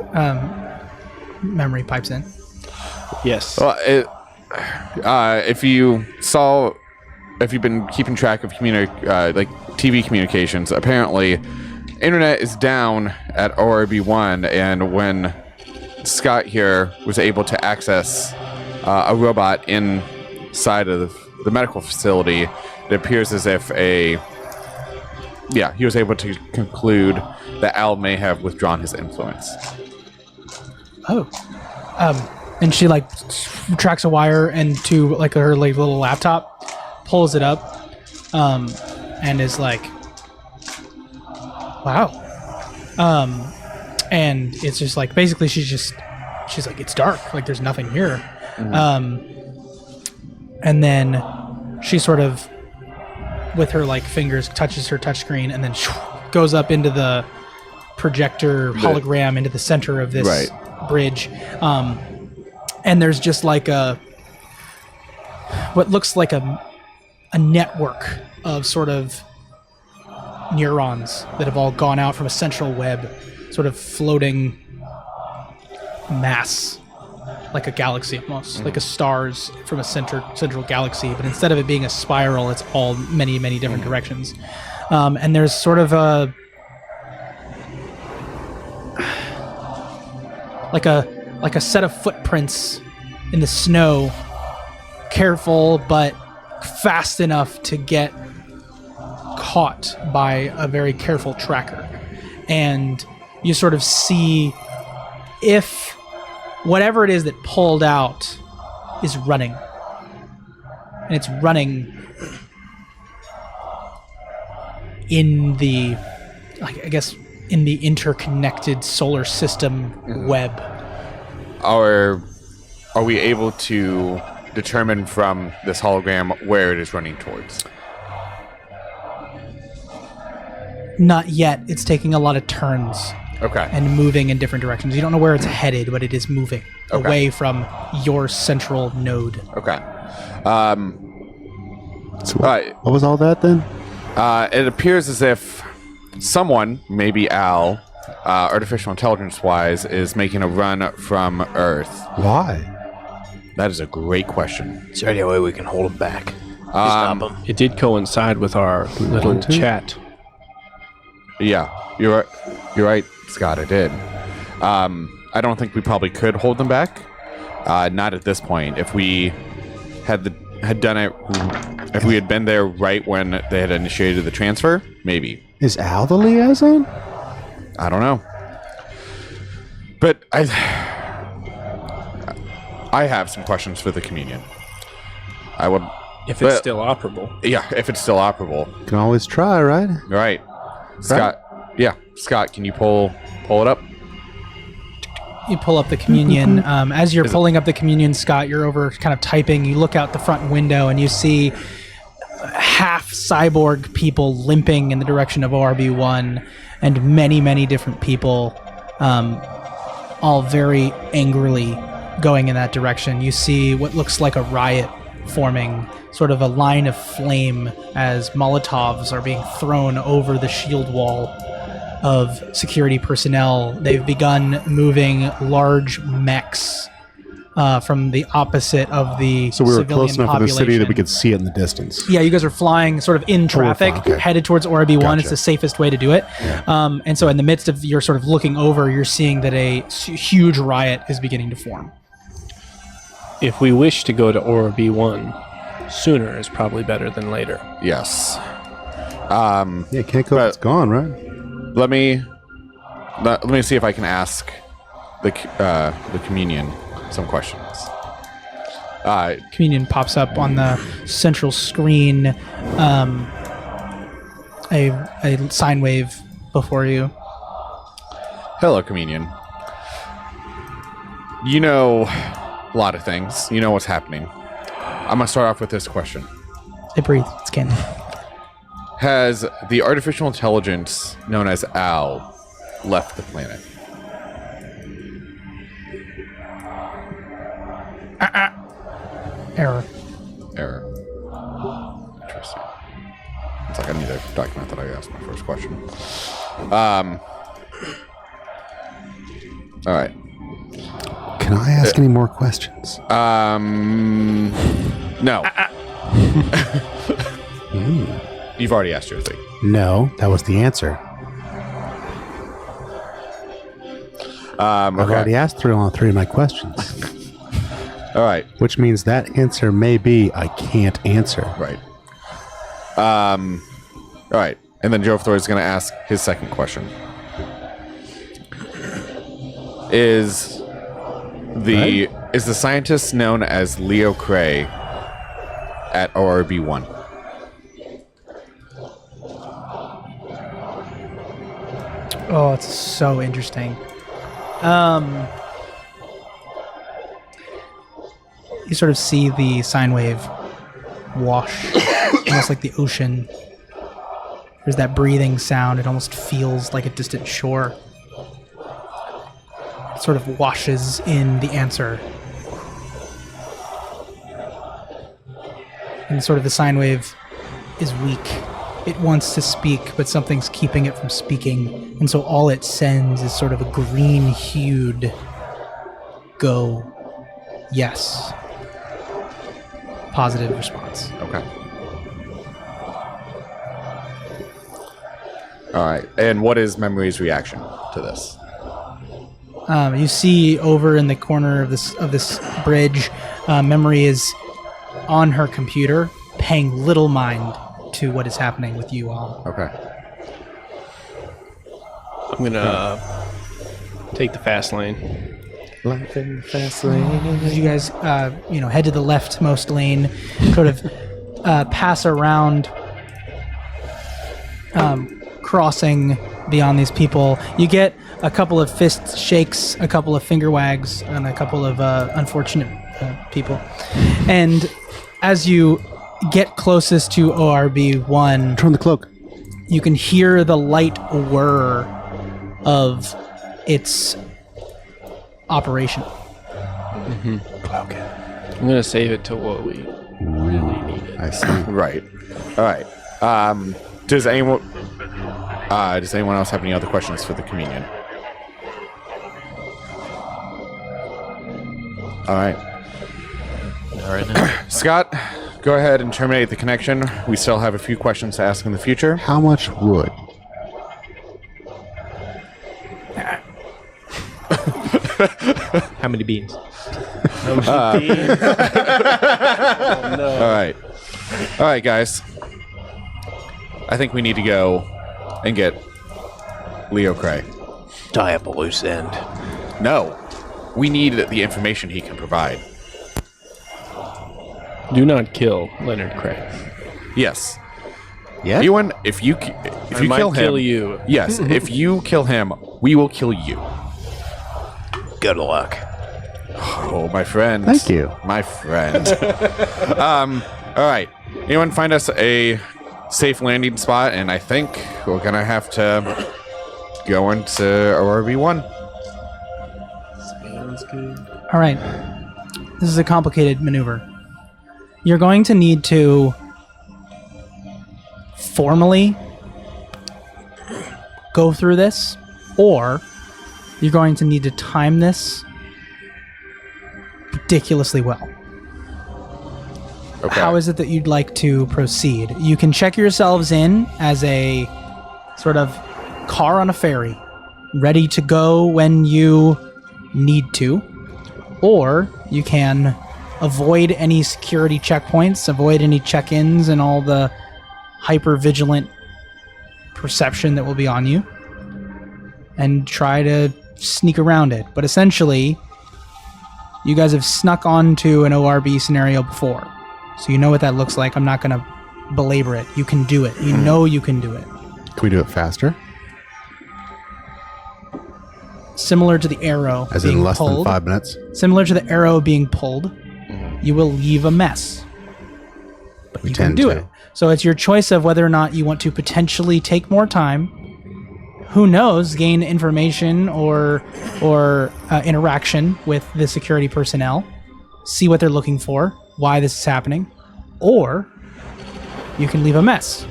A: Memory pipes in.
B: Yes.
D: Well, if you've been keeping track of like TV communications, apparently internet is down at ORB1, and when Scott here was able to access a robot inside of the medical facility, it appears as if he was able to conclude that Al may have withdrawn his influence.
A: Oh. And she like tracks a wire into like her like little laptop, pulls it up, and is like, wow. And it's just like basically she's like, it's dark, like there's nothing here. And then she sort of with her like fingers touches her touchscreen and then goes up into the projector hologram into the center of this bridge. And there's just like what looks like a network of sort of neurons that have all gone out from a central web, sort of floating mass, like a galaxy almost, like a stars from a central galaxy. But instead of it being a spiral, it's all many, many different directions. And there's sort of like a set of footprints in the snow, careful but fast enough to get caught by a very careful tracker. And you sort of see if whatever it is that pulled out is running. And it's running in the, I guess, in the interconnected solar system web.
D: Our are we able to determine from this hologram where it is running towards?
A: Not yet. It's taking a lot of turns
D: Okay.
A: and moving in different directions. You don't know where it's headed, but it is moving
D: Okay.
A: away from your central node.
D: Okay.
E: So what was all that then?
D: It appears as if someone, maybe Al, artificial intelligence-wise, is making a run from Earth.
E: Why?
D: That is a great question.
C: Is there any way we can hold him back? Stop him.
B: It did coincide with our little
E: Want to?
B: chat.
D: Yeah, you're right. You're right, Scott. I did. I don't think we probably could hold them back. Not at this point. If we had done it, if we had been there right when they had initiated the transfer, maybe.
E: Is Al the liaison?
D: I don't know. But I have some questions for the communion. I would.
B: If it's still operable.
D: Yeah, if it's still operable.
E: Can always try, right?
D: Right. Scott. Yeah, Scott, can you pull it up?
A: You pull up the communion. As you're pulling up the communion, Scott, you're over kind of typing. You look out the front window and you see half cyborg people limping in the direction of ORB1 and many, many different people all very angrily going in that direction. You see what looks like a riot forming, sort of a line of flame as Molotovs are being thrown over the shield wall of security personnel. They've begun moving large mechs from the opposite of the
E: So we were
A: civilian
E: close enough to the city
A: population.
E: that we could see it in the distance.
A: Yeah, you guys are flying sort of in traffic,
E: okay.
A: headed towards ORB1.
E: Gotcha.
A: It's the safest way to do it. And so in the midst of your sort of looking over, you're seeing that a huge riot is beginning to form.
B: If we wish to go to Aura B1, sooner is probably better than later.
D: Yes.
E: Yeah, can't go if it's gone, right?
D: Let me see if I can ask the communion some questions.
A: Communion pops up on the central screen, a sine wave before you.
D: Hello, communion. You know a lot of things. You know what's happening. I'm gonna start off with this question.
A: They breathe. It's candy.
D: Has the artificial intelligence known as Al left the planet?
A: Error.
D: Error. Interesting. It's like I need to document that I asked my first question. All right.
E: Can I ask any more questions?
D: No. You've already asked your thing.
E: No, that was the answer. I've already asked three of my questions,
D: All right.
E: which means that answer may be I can't answer.
D: Right. All right. And then Joe Thor is going to ask his second question. Is the scientist known as Leo Cray at ORB1?
A: Oh, it's so interesting. You sort of see the sine wave wash, almost like the ocean. There's that breathing sound. It almost feels like a distant shore. It sort of washes in the answer. And sort of the sine wave is weak. It wants to speak, but something's keeping it from speaking. And so all it sends is sort of a green-hued go, yes. Positive response.
D: Okay. All right. And what is Memory's reaction to this?
A: You see over in the corner of this bridge, Memory is on her computer, paying little mind to what is happening with you all.
D: Okay.
B: I'm going to take the fast lane.
C: Life in the fast lane.
A: As you guys, head to the leftmost lane, sort of pass around, crossing beyond these people. You get a couple of fist shakes, a couple of finger wags, and a couple of unfortunate people. And as you get closest to ORB1,
E: Turn the cloak.
A: you can hear the light whir of its operation.
E: Cloak it.
B: I'm gonna save it to what we really need it.
E: I see.
D: Right. All right. Does anyone else have any other questions for the communion? All right.
C: All right now.
D: Scott, go ahead and terminate the connection. We still have a few questions to ask in the future.
E: How much wood?
C: How many beans?
D: All right. All right, guys. I think we need to go and get Leo Cray.
C: Die up a loose end.
D: No. We need the information he can provide.
B: Do not kill Leonard Cray.
D: Yes.
E: Yeah.
D: Anyone, if you
B: I
D: kill
B: might
D: him,
B: kill you.
D: Yes, if you kill him, we will kill you.
C: Good luck.
D: Oh, my friend.
E: Thank you.
D: My friend. All right. Anyone find us a safe landing spot? And I think we're going to have to go into ORB1.
B: Sounds good.
A: All right. This is a complicated maneuver. You're going to need to formally go through this, or you're going to need to time this ridiculously well.
D: Okay.
A: How is it that you'd like to proceed? You can check yourselves in as a sort of car on a ferry, ready to go when you need to, or you can avoid any security checkpoints, avoid any check-ins and all the hyper-vigilant perception that will be on you, and try to sneak around it. But essentially, you guys have snuck onto an ORB scenario before, so you know what that looks like. I'm not going to belabor it. You can do it. You know you can do it.
E: Can we do it faster?
A: Similar to the arrow
E: As
A: being
E: in less
A: pulled,
E: than 5 minutes?
A: similar to the arrow being pulled, you will leave a mess. But you can
E: tend
A: do
E: to.
A: it. So it's your choice of whether or not you want to potentially take more time. Who knows? Gain information or interaction with the security personnel. See what they're looking for. Why this is happening. Or you can leave a mess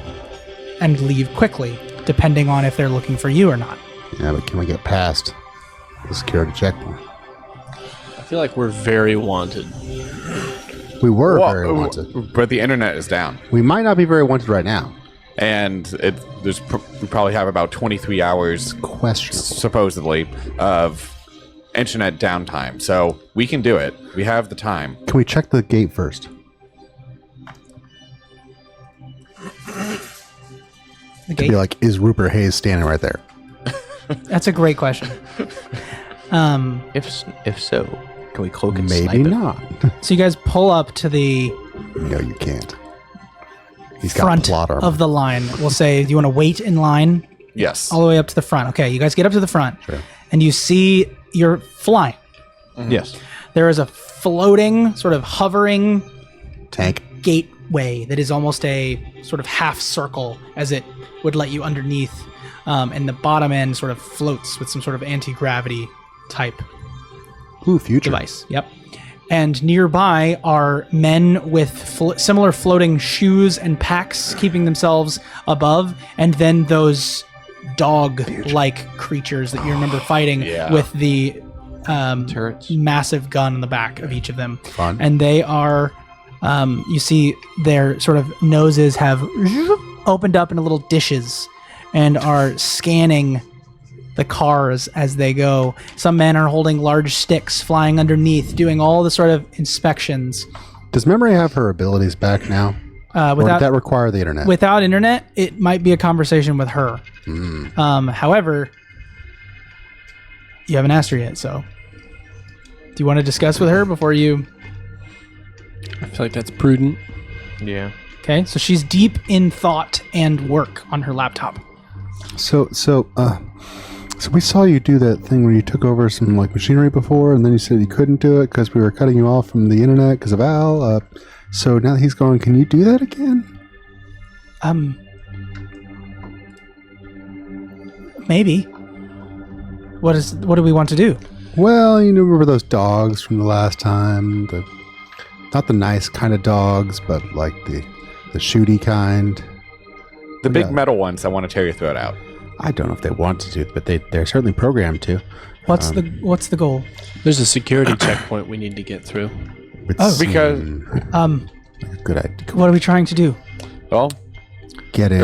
A: and leave quickly, depending on if they're looking for you or not.
E: Yeah, but can we get past the security checkpoint?
B: I feel like we're very wanted.
E: We were
D: Well,
E: very wanted.
D: But the internet is down.
E: We might not be very wanted right now.
D: And we probably have about 23 hours,
E: Questionable.
D: supposedly, of internet downtime. So we can do it. We have the time.
E: Can we check the gate first?
A: The
E: To
A: gate?
E: be like, is Rupert Hayes standing right there?
A: That's a great question.
C: If so, can we cloak and
E: Maybe
C: snipe him?
E: not.
A: So you guys pull up to the
E: No, you can't. He's got
A: front
E: plot armor.
A: of the line. We'll say, do you want to wait in line
D: Yes.
A: all the way up to the front? Okay, you guys get up to the front,
E: Sure.
A: and you see you're flying.
C: Yes.
A: There is a floating, sort of hovering
E: Tank.
A: gateway that is almost a sort of half circle as it would let you underneath, and the bottom end sort of floats with some sort of anti-gravity type
E: Ooh, future.
A: device. Yep. And nearby are men with similar floating shoes and packs keeping themselves above, and then those dog-like creatures that you remember fighting
D: Yeah.
A: with the
C: Turrets.
A: massive gun on the back of each of them.
E: Fun.
A: And they are, you see their sort of noses have opened up into little dishes and are scanning the cars as they go. Some men are holding large sticks flying underneath, doing all the sort of inspections.
E: Does Memory have her abilities back now? Or did that require the internet?
A: Without internet, it might be a conversation with her. However, you haven't asked her yet, so do you want to discuss with her before you...
B: I feel like that's prudent.
C: Yeah.
A: Okay, so she's deep in thought and work on her laptop.
E: So, So we saw you do that thing where you took over some like machinery before, and then you said you couldn't do it because we were cutting you off from the internet because of Al. So now that he's gone, can you do that again?
A: Maybe. What do we want to do?
E: Well, you remember those dogs from the last time? Not the nice kind of dogs, but like the shooty kind.
D: The big metal ones that want to tear your throat out.
E: I don't know if they want to, but they're certainly programmed to.
A: What's the goal?
B: There's a security checkpoint we need to get through.
D: Because
E: good idea.
A: What are we trying to do?
D: well,
E: Get in.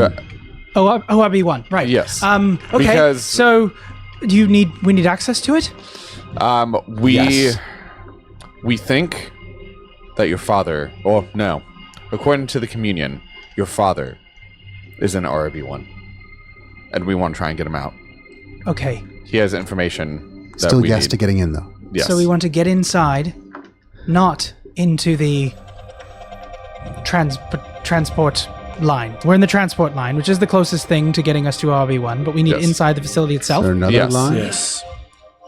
A: ORB1, right?
D: Yes.
A: Okay.
D: Because-
A: So, we need access to it?
E: Yes.
D: we think that your father, or no, according to the communion, your father is in RB1, and we want to try and get him out.
A: Okay.
D: He has information that
E: Still
D: we
E: yes
D: need.
E: to getting in though.
D: Yes.
A: So we want to get inside, not into the transport line. We're in the transport line, which is the closest thing to getting us to RB1, but we need
D: Yes.
A: inside the facility
E: Is
A: itself.
E: there another
D: Yes.
E: line?
B: Yes.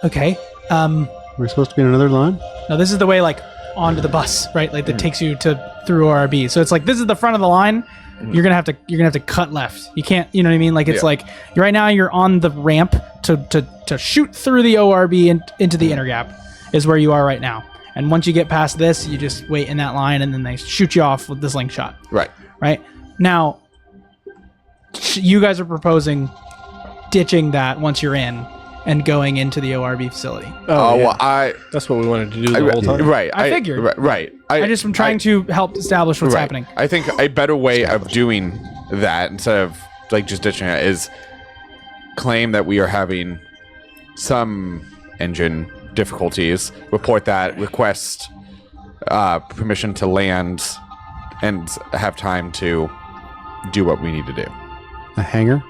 A: Okay.
E: We're supposed to be in another line?
A: No, this is the way like onto the bus, right? Like that takes you through ORB. So it's like this is the front of the line. You're gonna have to cut left. You can't, you know what I mean? Like it's like right now you're on the ramp to shoot through the ORB into the inner gap is where you are right now. And once you get past this, you just wait in that line, and then they shoot you off with the slingshot.
D: Right.
A: Right now, you guys are proposing ditching that once you're in and going into the ORB facility.
B: Oh, yeah.
D: Well,
B: That's what we wanted to do the whole time.
D: Right.
A: I figured.
D: Right.
A: I just am trying to help establish what's happening.
D: I think a better way of doing that instead of like just ditching it is claim that we are having some engine difficulties, report that, request permission to land, and have time to do what we need to do.
E: A hangar?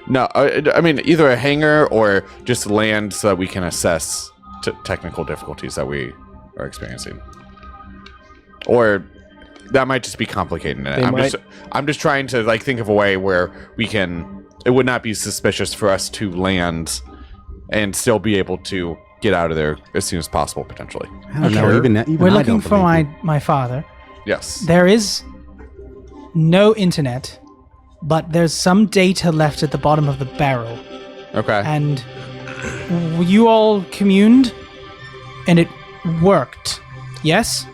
D: No, I mean either a hangar or just land so that we can assess technical difficulties that we are experiencing. Or that might just be complicating it. I'm just trying to like think of a way where we can. It would not be suspicious for us to land and still be able to get out of there as soon as possible, potentially.
E: I don't know.
D: Sure.
E: Even
A: We're
E: I
A: looking
E: don't
A: for
E: believe
A: my father.
D: Yes.
A: There is no internet, but there's some data left at the bottom of the barrel.
D: Okay.
A: And you all communed, and it worked. Yes?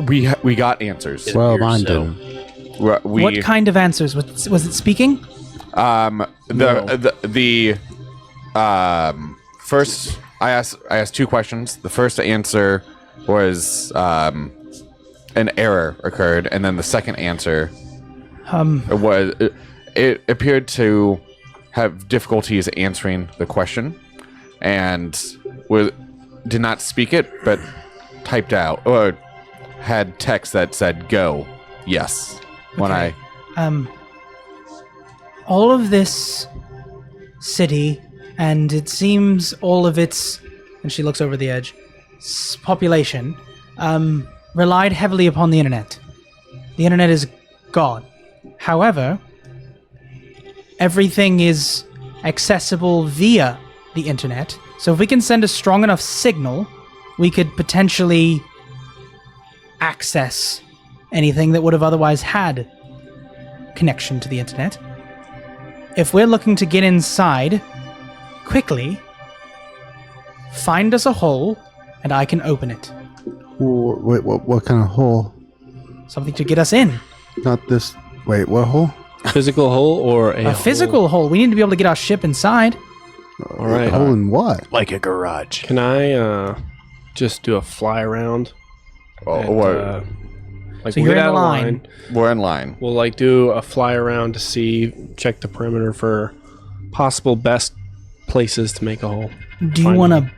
D: We got answers.
E: Well,
B: Appears
E: mine
B: so.
E: didn't.
A: What kind of answers? Was it speaking?
D: First I asked two questions. The first answer was an error occurred, and then the second answer was it appeared to have difficulties answering the question, and did not speak it, but typed out or had text that said "go." Yes. When
A: Okay. All of this city, and it seems all of its, and she looks over the edge, population, relied heavily upon the internet. The internet is gone. However, everything is accessible via the internet. So if we can send a strong enough signal, we could potentially access anything that would have otherwise had connection to the internet. If we're looking to get inside quickly, find us a hole and I can open it.
E: Wait, what kind of hole?
A: Something to get us in.
E: Not this. Wait, what hole?
B: Physical hole or
A: A physical hole. We need to be able to get our ship inside.
B: All right.
E: A hole in what?
C: Like a garage.
B: Can I just do a fly around? Like
A: So
B: we'll
A: you're
B: get
A: in
B: out of
A: line.
D: We're in line.
B: We'll like do a fly around to check the perimeter for possible best places to make a hole.
A: Do you
B: Find
A: want
B: one.
A: to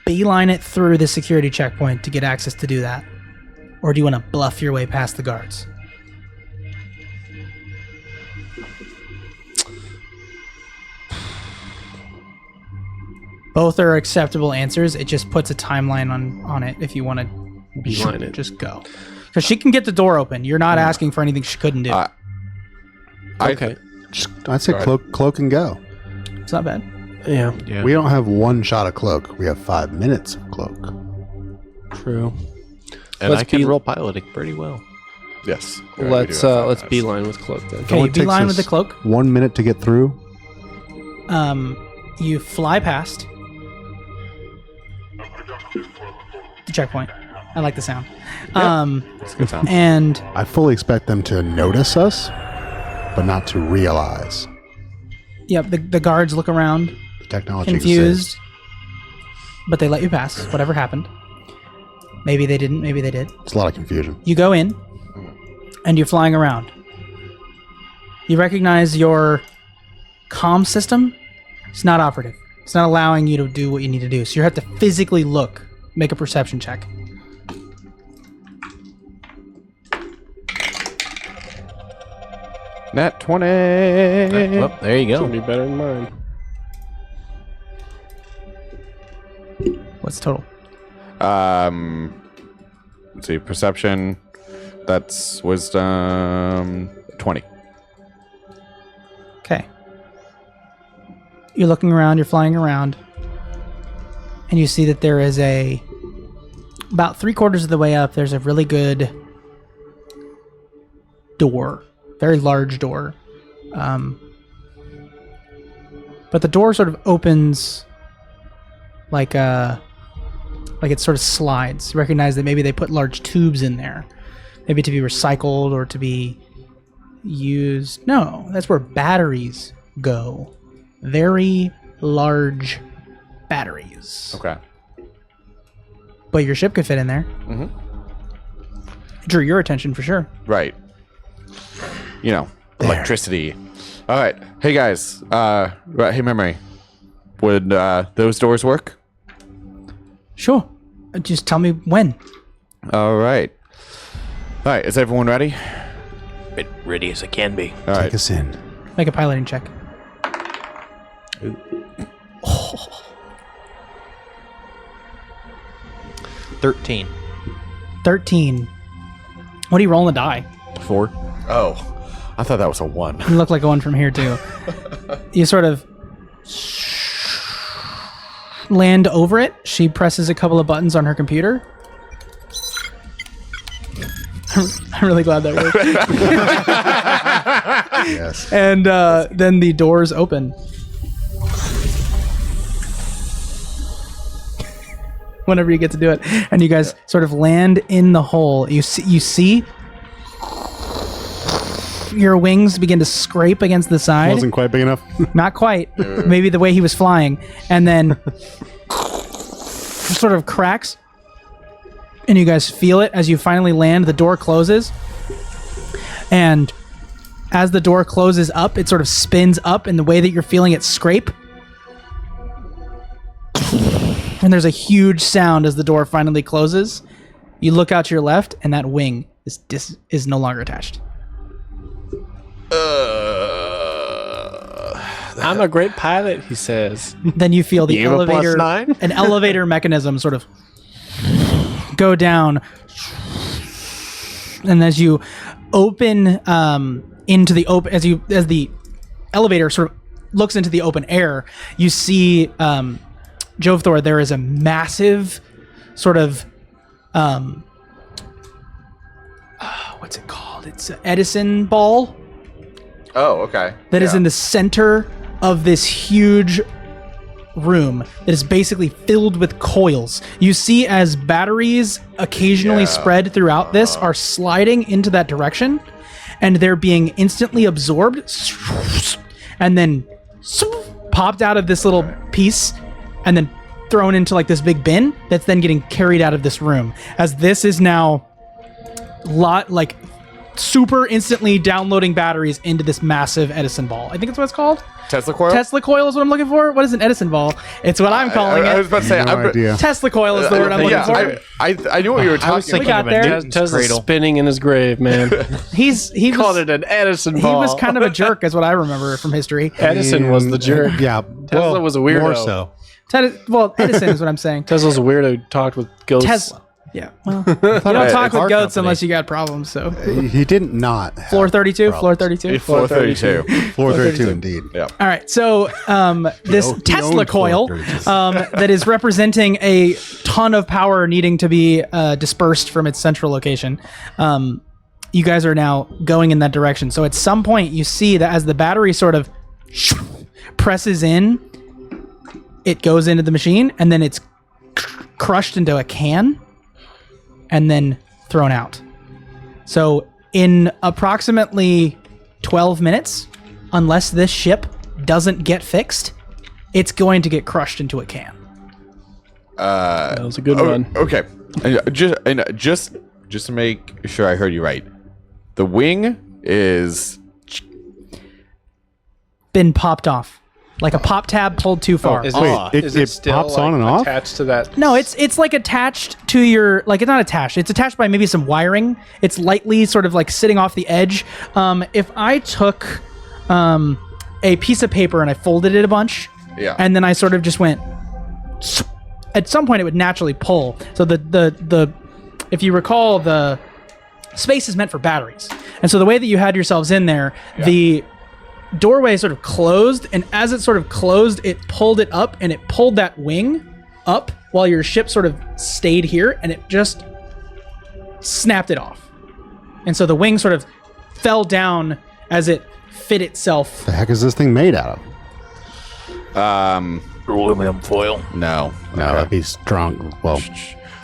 A: beeline it through the security checkpoint to get access to do that? Or do you want to bluff your way past the guards? Both are acceptable answers. It just puts a timeline on it if you want to
B: Beeline it.
A: just go. Because she can get the door open. You're not asking for anything she couldn't do.
B: Okay.
E: I'd say cloak and go.
A: It's not bad.
B: Yeah,
E: We don't have one shot of cloak. We have 5 minutes of cloak.
B: true.
C: And
B: Let's
C: I can
B: be-
C: roll piloting pretty well.
D: Yes.
B: Let's beeline with cloak then.
A: Okay, you
E: It takes
A: beeline with
E: us
A: the cloak.
E: 1 minute to get through.
A: You fly past the checkpoint. I like the sound.
D: It's a good sound.
A: And
E: I fully expect them to notice us, but not to realize
A: yep, the guards look around,
E: the technology
A: confused,
E: exists.
A: but they let you pass. Whatever happened. Maybe they didn't. Maybe they did.
E: It's a lot of confusion.
A: You go in, and you're flying around. You recognize your comm system. It's not operative. It's not allowing you to do what you need to do. So you have to physically look. Make a perception check.
D: Nat 20.
C: Well, there you
B: It's gonna
C: go.
B: be better than mine.
A: What's the total?
D: Let's see, perception. That's wisdom 20.
A: Okay. You're looking around, you're flying around, and you see that there is about 3/4 of the way up, there's a really good door. Very large door. But the door sort of opens like it sort of slides. You recognize that maybe they put large tubes in there. Maybe to be recycled or to be used. No, that's where batteries go. Very large batteries.
D: Okay.
A: But your ship could fit in there.
D: Mhm.
A: Drew your attention for sure.
D: Right. You know, electricity. All right. Hey, guys. Hey, Memory. Would those doors work?
A: Sure. Just tell me when.
D: All right. All right. Is everyone ready?
C: Ready as I can be.
D: All
E: Take
D: right.
E: us in.
A: Make a piloting check.
C: 13.
A: 13. What do you roll on the die?
C: 4.
D: Oh, I thought that was a 1.
A: You look like a one from here too. You sort of land over it. She presses a couple of buttons on her computer. I'm really glad that worked.
E: Yes.
A: And then the doors open. Whenever you get to do it, and you guys sort of land in the hole. You see your wings begin to scrape against the side.
E: Wasn't quite big enough.
A: Not quite. Maybe the way he was flying. And then sort of cracks. And you guys feel it as you finally land. The door closes. And as the door closes up, it sort of spins up in the way that you're feeling it scrape. And there's a huge sound as the door finally closes. You look out to your left, and that wing is no longer attached.
B: I'm a great pilot, he says.
A: Then you feel the
C: You have a
A: elevator,
C: +9?
A: an elevator mechanism sort of go down. And as you open into the open, as the elevator sort of looks into the open air, you see Jovthor. There is a massive sort of what's it called? It's an Edison ball
D: Oh, okay.
A: that is in the center of this huge room that is basically filled with coils. You see as batteries occasionally spread throughout this are sliding into that direction, and they're being instantly absorbed and then popped out of this little piece and then thrown into like this big bin that's then getting carried out of this room, as this is now super instantly downloading batteries into this massive Edison ball. I think that's what it's called.
D: Tesla coil?
A: Tesla coil is what I'm looking for. What is an Edison ball? It's what I'm calling
D: I
A: it.
D: was about to say,
E: No idea.
A: Tesla coil is the word I'm looking for.
D: I knew what you were talking
A: We
D: about.
A: got there.
B: Tesla's
C: cradle.
B: spinning in his grave, man.
A: He
B: Called
A: was
B: it an Edison
A: he
B: ball.
A: was kind of a jerk, is what I remember from history.
B: Edison was the jerk.
E: Yeah.
B: Tesla
E: well,
B: was a weirdo.
E: More so.
A: Well, Edison is what I'm saying.
B: Tesla's a weirdo who talked with ghosts.
A: Tesla. Yeah. Well, you don't talk with
C: car
A: goats
C: company.
A: unless you got problems. So
E: He didn't not. have
A: floor 32. Floor
E: problems.
A: 32.
D: Floor 32.
E: Floor 32, indeed.
D: Yeah.
A: All right, so this
E: he
A: Tesla
E: owned
A: coil
E: floor 32.
A: that is representing a ton of power needing to be dispersed from its central location. You guys are now going in that direction. So at some point, you see that as the battery sort of presses in, it goes into the machine, and then it's crushed into a can, and then thrown out. So in approximately 12 minutes, unless this ship doesn't get fixed, it's going to get crushed into a can.
B: That was a good one.
D: Okay. Just to make sure I heard you right. The wing is
A: Been popped off. Like a pop tab pulled too far.
B: Is
E: it
B: still,
E: pops on and off?
B: attached to that?
A: No, it's like attached to your, like it's not attached. It's attached by maybe some wiring. It's lightly sort of like sitting off the edge. If I took a piece of paper and I folded it a bunch,
D: Yeah.
A: and then I sort of just went, at some point it would naturally pull. So the if you recall, the space is meant for batteries, and so the way that you had yourselves in there, the doorway sort of closed, and as it sort of closed, it pulled it up, and it pulled that wing up while your ship sort of stayed here, and it just snapped it off. And so the wing sort of fell down as it fit itself.
E: The heck is this thing made out of?
C: Aluminum foil.
D: no.
E: No, that'd be strong. Well,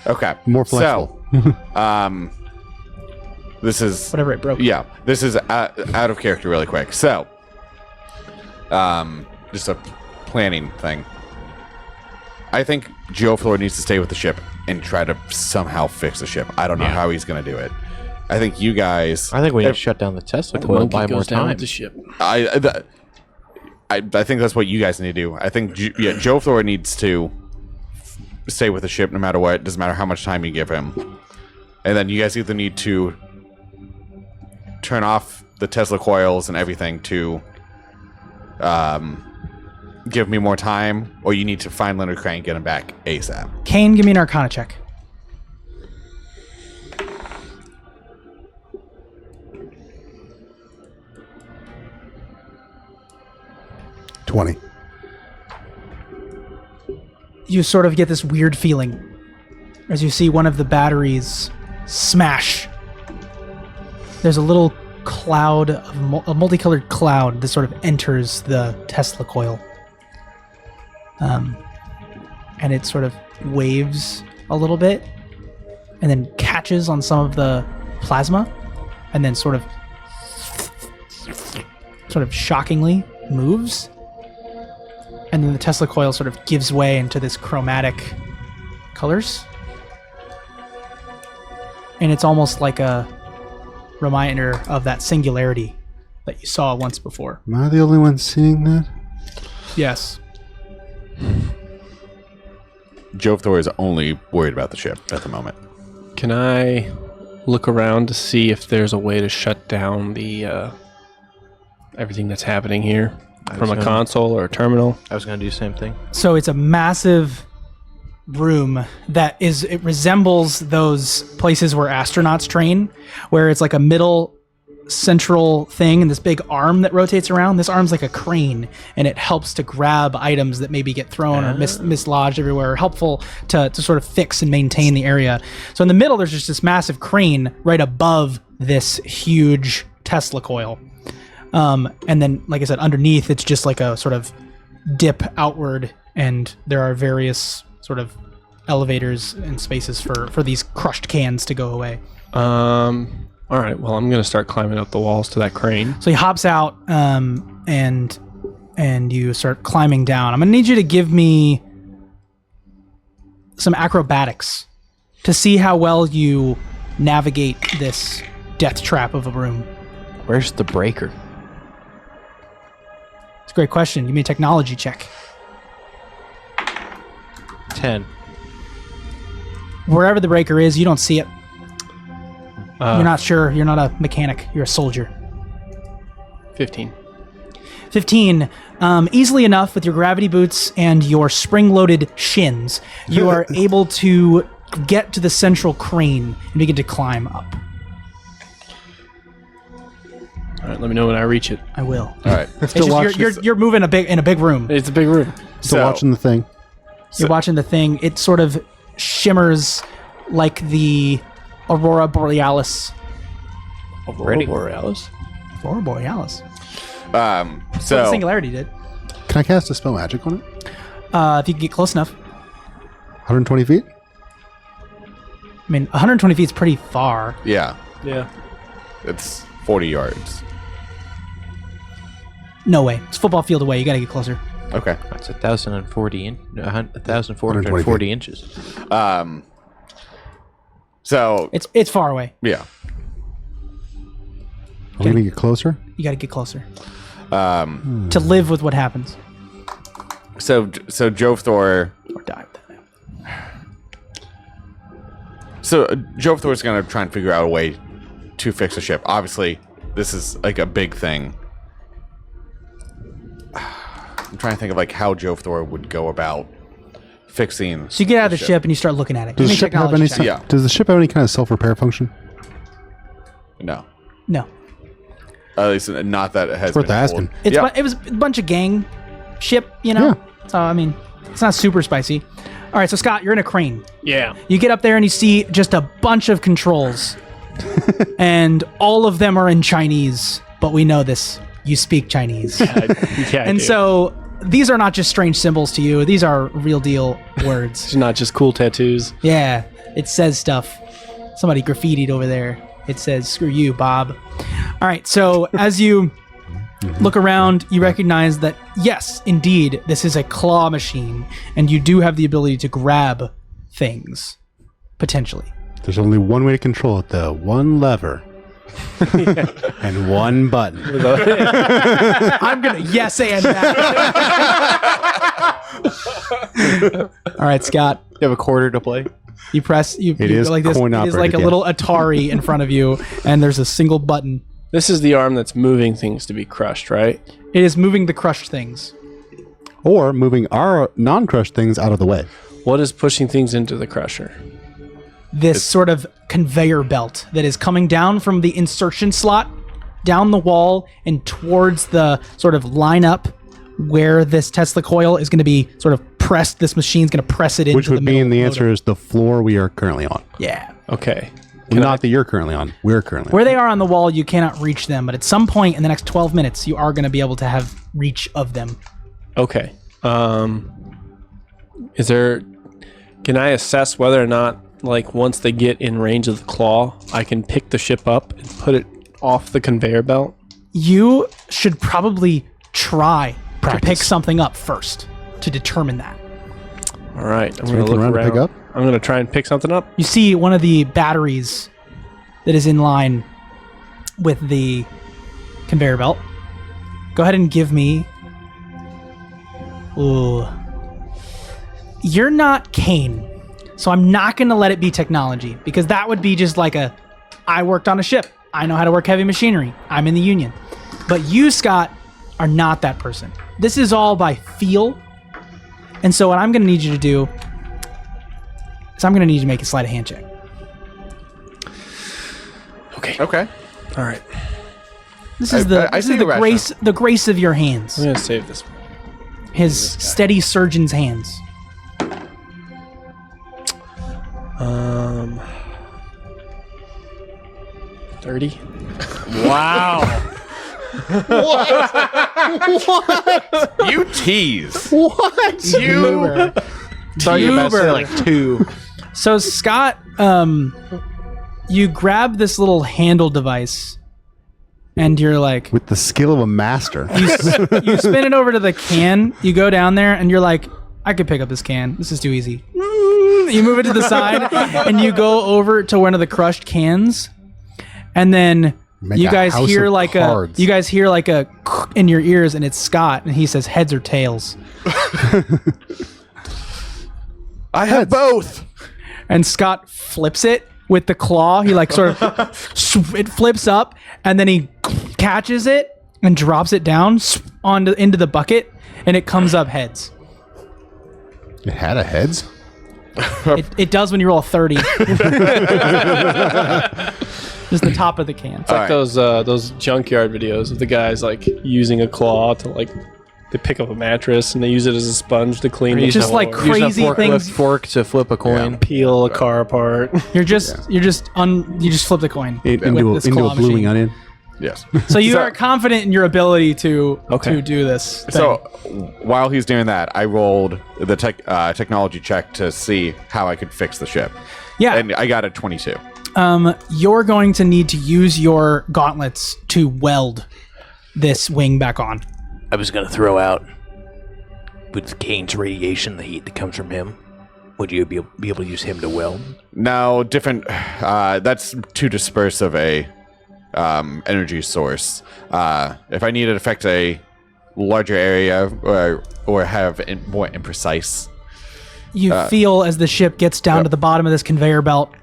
D: Okay.
E: more flexible.
D: So, this is
A: Whatever it broke.
D: Yeah, this is out of character really quick. So, just a planning thing. I think Joe Floor needs to stay with the ship and try to somehow fix the ship. I don't know how he's going to do it. I think you guys.
C: I think we need to shut down the Tesla coil and buy more time.
B: the ship.
D: I think that's what you guys need to do. I think Joe Floor needs to stay with the ship no matter what. Doesn't matter how much time you give him. And then you guys either need to turn off the Tesla coils and everything to give me more time, or you need to find Leonard Crane and get him back ASAP.
A: Kane, give me an Arcana check.
E: $20.
A: You sort of get this weird feeling as you see one of the batteries smash. There's a little cloud, a multicolored cloud that sort of enters the Tesla coil. And it sort of waves a little bit and then catches on some of the plasma and then sort of shockingly moves. And then the Tesla coil sort of gives way into this chromatic colors. And it's almost like a reminder of that singularity that you saw once before.
E: Am I the only one seeing that?
A: Yes.
D: Joe Thor is only worried about the ship at the moment.
B: Can I look around to see if there's a way to shut down the everything that's happening here from a console or a terminal?
C: I was going to do the same thing.
A: So it's a massive room that it resembles those places where astronauts train, where it's like a middle central thing and this big arm that rotates around. This arm's like a crane, and it helps to grab items that maybe get thrown or mislodged everywhere, helpful to sort of fix and maintain the area. So in the middle, there's just this massive crane right above this huge Tesla coil. And then, like I said, underneath, it's just like a sort of dip outward, and there are various sort of elevators and spaces for these crushed cans to go away.
B: All right. Well, I'm gonna start climbing up the walls to that crane.
A: So he hops out, and you start climbing down. I'm gonna need you to give me some acrobatics to see how well you navigate this death trap of a room.
C: Where's the breaker?
A: It's a great question. Give me a technology check.
C: 10.
A: Wherever the breaker is, you don't see it. You're not sure. You're not a mechanic. You're a soldier.
B: 15.
A: 15. Easily enough with your gravity boots and your spring-loaded shins, you are able to get to the central crane and begin to climb up.
B: All right, let me know when I reach it.
A: I will.
D: All right.
A: It's just, you're moving in a big room.
B: It's a big room.
E: Still watching the thing.
A: You're watching the thing. It sort of shimmers like the Aurora Borealis.
B: Aurora Borealis?
A: Aurora Borealis.
D: So
A: The Singularity did.
E: Can I cast a spell magic on it?
A: If you can get close enough.
E: 120 feet?
A: I mean, 120 feet is pretty far.
D: yeah,
B: Yeah.
D: it's 40 yards.
A: No way. It's a football field away. You got to get closer.
D: Okay.
C: That's 1,440 inches.
D: So
A: It's far away.
D: yeah.
E: Are we going to get closer?
A: You got to get closer. To live with what happens.
D: So Jovthor.
A: Or die.
D: So Jovthor's gonna try and figure out a way to fix the ship. Obviously, this is like a big thing. I'm trying to think of like how Jovthor would go about fixing.
A: So you get out of the ship and you start looking at it.
E: Does
A: Give
E: the
A: me
E: ship have
A: technology
E: any?
A: check.
D: Yeah.
E: Does the ship have any kind of self-repair function?
D: No,
A: No.
D: at least not that it has.
E: It's worth
D: been
E: asking.
D: told.
A: It's
D: Yeah.
A: it was a bunch of gang ship, you know?
E: Yeah.
A: So, I mean, it's not super spicy. All right, so Scott, you're in a crane.
B: Yeah.
A: You get up there and you see just a bunch of controls. And all of them are in Chinese, but we know this. You speak Chinese.
B: Yeah.
A: And so these are not just strange symbols to you. These are real deal words.
B: It's not just cool tattoos.
A: Yeah, it says stuff. Somebody graffitied over there. It says, screw you, Bob. All right, so as you look around, you recognize that, yes, indeed, this is a claw machine, and you do have the ability to grab things, potentially.
E: There's only one way to control it, though. One lever. And one button.
A: I'm going to yes and that. All right, Scott.
C: You have a quarter to play?
A: You press, you
E: is
A: like this.
E: coin
A: It is like
E: operated,
A: a
E: yeah.
A: little Atari in front of you, and there's a single button.
B: This is the arm that's moving things to be crushed, right?
A: It is moving the crushed things.
E: Or moving our non-crushed things out of the way.
B: What is pushing things into the crusher?
A: This sort of conveyor belt that is coming down from the insertion slot down the wall and towards the sort of lineup where this Tesla coil is going to be sort of pressed. This machine's going to press it into
E: Which would
A: the middle
E: mean the
A: motor.
E: answer is the floor we are currently on.
A: Yeah.
B: Okay.
E: Not that you're currently on. We're currently
A: Where
E: on.
A: they are on the wall, you cannot reach them, but at some point in the next 12 minutes, you are going to be able to have reach of them.
B: Okay. Is there... Can I assess whether or not, like, once they get in range of the claw, I can pick the ship up and put it off the conveyor belt?
A: You should probably try to pick something up first to determine that.
B: All right. I'm going to
E: anything
B: look
E: around to
B: around.
E: pick up?
B: I'm going to try and pick something up.
A: You see one of the batteries that is in line with the conveyor belt. Go ahead and give me... Ooh. You're not Kane, so I'm not going to let it be technology, because that would be just like a, I worked on a ship. I know how to work heavy machinery. I'm in the union. But you, Scott, are not that person. This is all by feel. And so what I'm going to need you to do is I'm going to need you to make a sleight of hand check.
B: Okay.
D: Okay.
B: All right.
A: This is
D: I see the
A: the grace of your hands.
B: I'm going to save this one.
A: His steady surgeon's hands.
B: 30.
C: Wow.
D: You tease.
E: What?
D: You.
C: Thought you were about to say like 2.
A: So Scott, you grab this little handle device, and you're like,
E: With the skill of a master.
A: you spin it over to the can. You go down there, and you're like, I could pick up this can. This is too easy. You move it to the side, and you go over to one of the crushed cans, and then
E: Make
A: you
E: a
A: guys
E: house
A: hear
E: of
A: like
E: cards.
A: you guys hear like a in your ears, and it's Scott, and he says heads or tails.
D: I have both.
A: And Scott flips it with the claw. He like sort of it flips up, and then he catches it and drops it down into the bucket, and it comes up heads.
E: It had a heads?
A: It does when you roll a 30. Just the top of the can.
B: It's like those junkyard videos of the guys like using a claw to like they pick up a mattress and they use it as a sponge to clean the
A: just
B: floor.
A: like crazy things.
C: Fork to flip a coin.
B: Peel a car apart.
A: You just flip the coin
E: Into
A: this
E: a
A: claw
E: blooming
A: machine.
E: onion.
D: Yes.
A: So you are confident in your ability to do this.
D: So while he's doing that, I rolled the technology check to see how I could fix the ship.
A: Yeah.
D: And I got a 22.
A: You're going to need to use your gauntlets to weld this wing back on.
C: I was going to throw out, with Kane's radiation, the heat that comes from him, would you be able to use him to weld?
D: No, different. That's too disperse of a energy source. If I need to affect a larger area or have more imprecise.
A: You feel as the ship gets down to the bottom of this conveyor belt,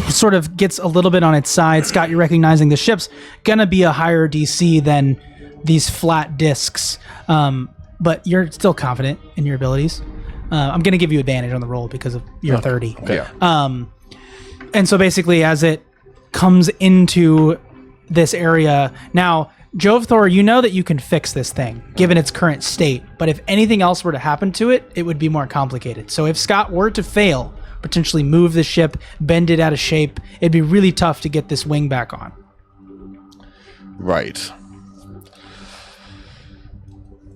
A: sort of gets a little bit on its side. Scott, you're recognizing the ship's gonna be a higher DC than these flat discs, but you're still confident in your abilities. I'm gonna give you advantage on the roll because of your 30.
D: Okay.
A: And so basically, as it comes into this area now, Jovthor, you know that you can fix this thing given its current state, but if anything else were to happen to it, it would be more complicated. So if Scott were to fail, potentially move the ship, bend it out of shape, it'd be really tough to get this wing back on.
D: Right.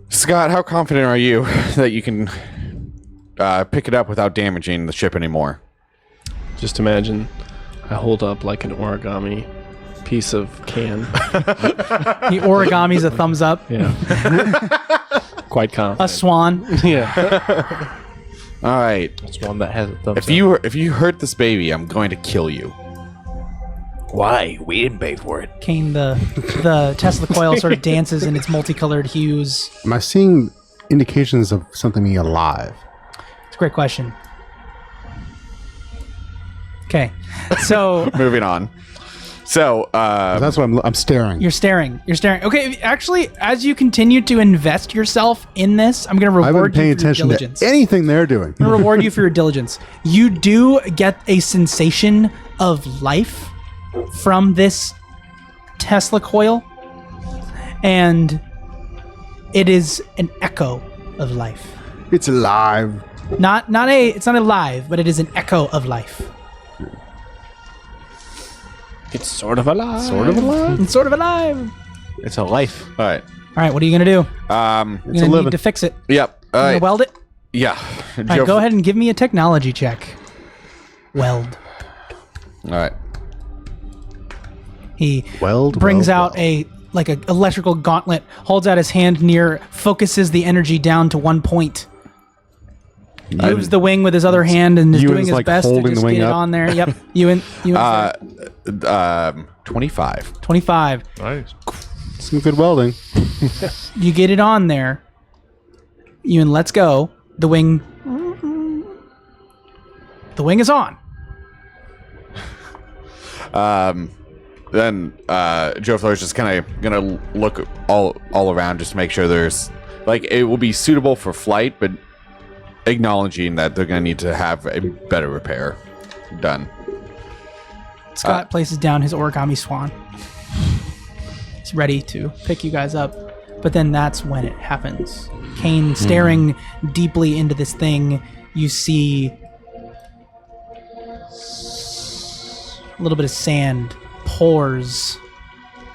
D: Scott, how confident are you that you can pick it up without damaging the ship anymore?
B: Just imagine I hold up like an origami piece of can.
A: He origami's a thumbs up.
B: Yeah. Quite confident.
A: A swan.
B: Yeah.
D: All right.
C: That's one that has a thumbs
D: If you hurt this baby, I'm going to kill you.
C: Why? We didn't pay for it.
A: Kane, the Tesla coil sort of dances in its multicolored hues.
E: Am I seeing indications of something being alive?
A: It's a great question. Okay, so
D: Moving on. So,
E: That's what I'm staring.
A: you're staring. Okay, actually, as you continue to invest yourself in this, I'm going to
E: I haven't
A: reward
E: been paying
A: you for your
E: attention
A: diligence.
E: to anything they're doing.
A: I'm going to reward you for your diligence. You do get a sensation of life from this Tesla coil, and it is an echo of life.
E: It's alive.
A: It's not alive, but it is an echo of life.
B: It's sort of alive.
A: It's sort of alive.
C: It's a life.
D: all right.
A: All right, what are you going to do?
E: It's
A: You're
E: a
A: going to
E: living.
A: need to fix it.
D: Yep. All
A: You're
D: right.
A: going to weld it?
D: Yeah.
A: All right, go ahead and give me a technology check. Weld.
D: All right.
A: He
E: Weld,
A: brings
E: weld,
A: out a electrical gauntlet, holds out his hand near, focuses the energy down to one point. Moves the wing with his other hand and is
E: Ewan's,
A: doing his
E: like,
A: best to
E: holding the
A: just
E: wing
A: get it
E: up.
A: on there. Yep. Ewan
D: 25.
A: 25.
C: Nice.
E: Some good welding.
A: You get it on there. Ewan lets go. The wing is on.
D: Then Joe Flores just kind of gonna look all around just to make sure there's like it will be suitable for flight, but acknowledging that they're gonna need to have a better repair done.
A: Scott places down his origami swan. He's ready to pick you guys up. But then that's when it happens. Kane staring deeply into this thing. You see a little bit of sand pours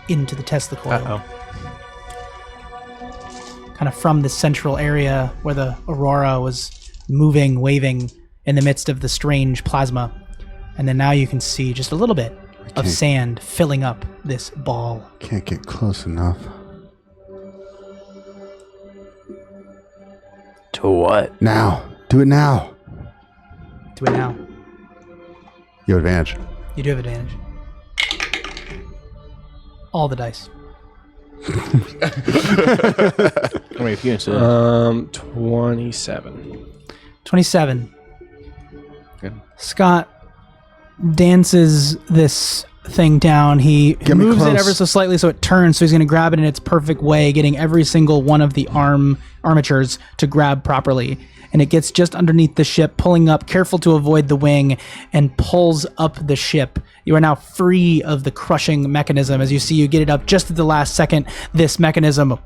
A: into the Tesla coil. Kind of from the central area where the aurora was moving, waving in the midst of the strange plasma. And then now you can see just a little bit of sand filling up this ball.
E: Can't get close enough.
C: To what?
E: Now. Do it now.
A: Do it now.
E: You have advantage.
A: You do have advantage. All the dice.
C: How many units?
B: 27.
A: 27.
D: Good.
A: Scott dances this thing down. He
E: Get me
A: moves it
E: close.
A: ever so slightly so it turns, so he's going to grab it in its perfect way, getting every single one of the armatures to grab properly. And it gets just underneath the ship, pulling up, careful to avoid the wing, and pulls up the ship. You are now free of the crushing mechanism. As you get it up just at the last second, this mechanism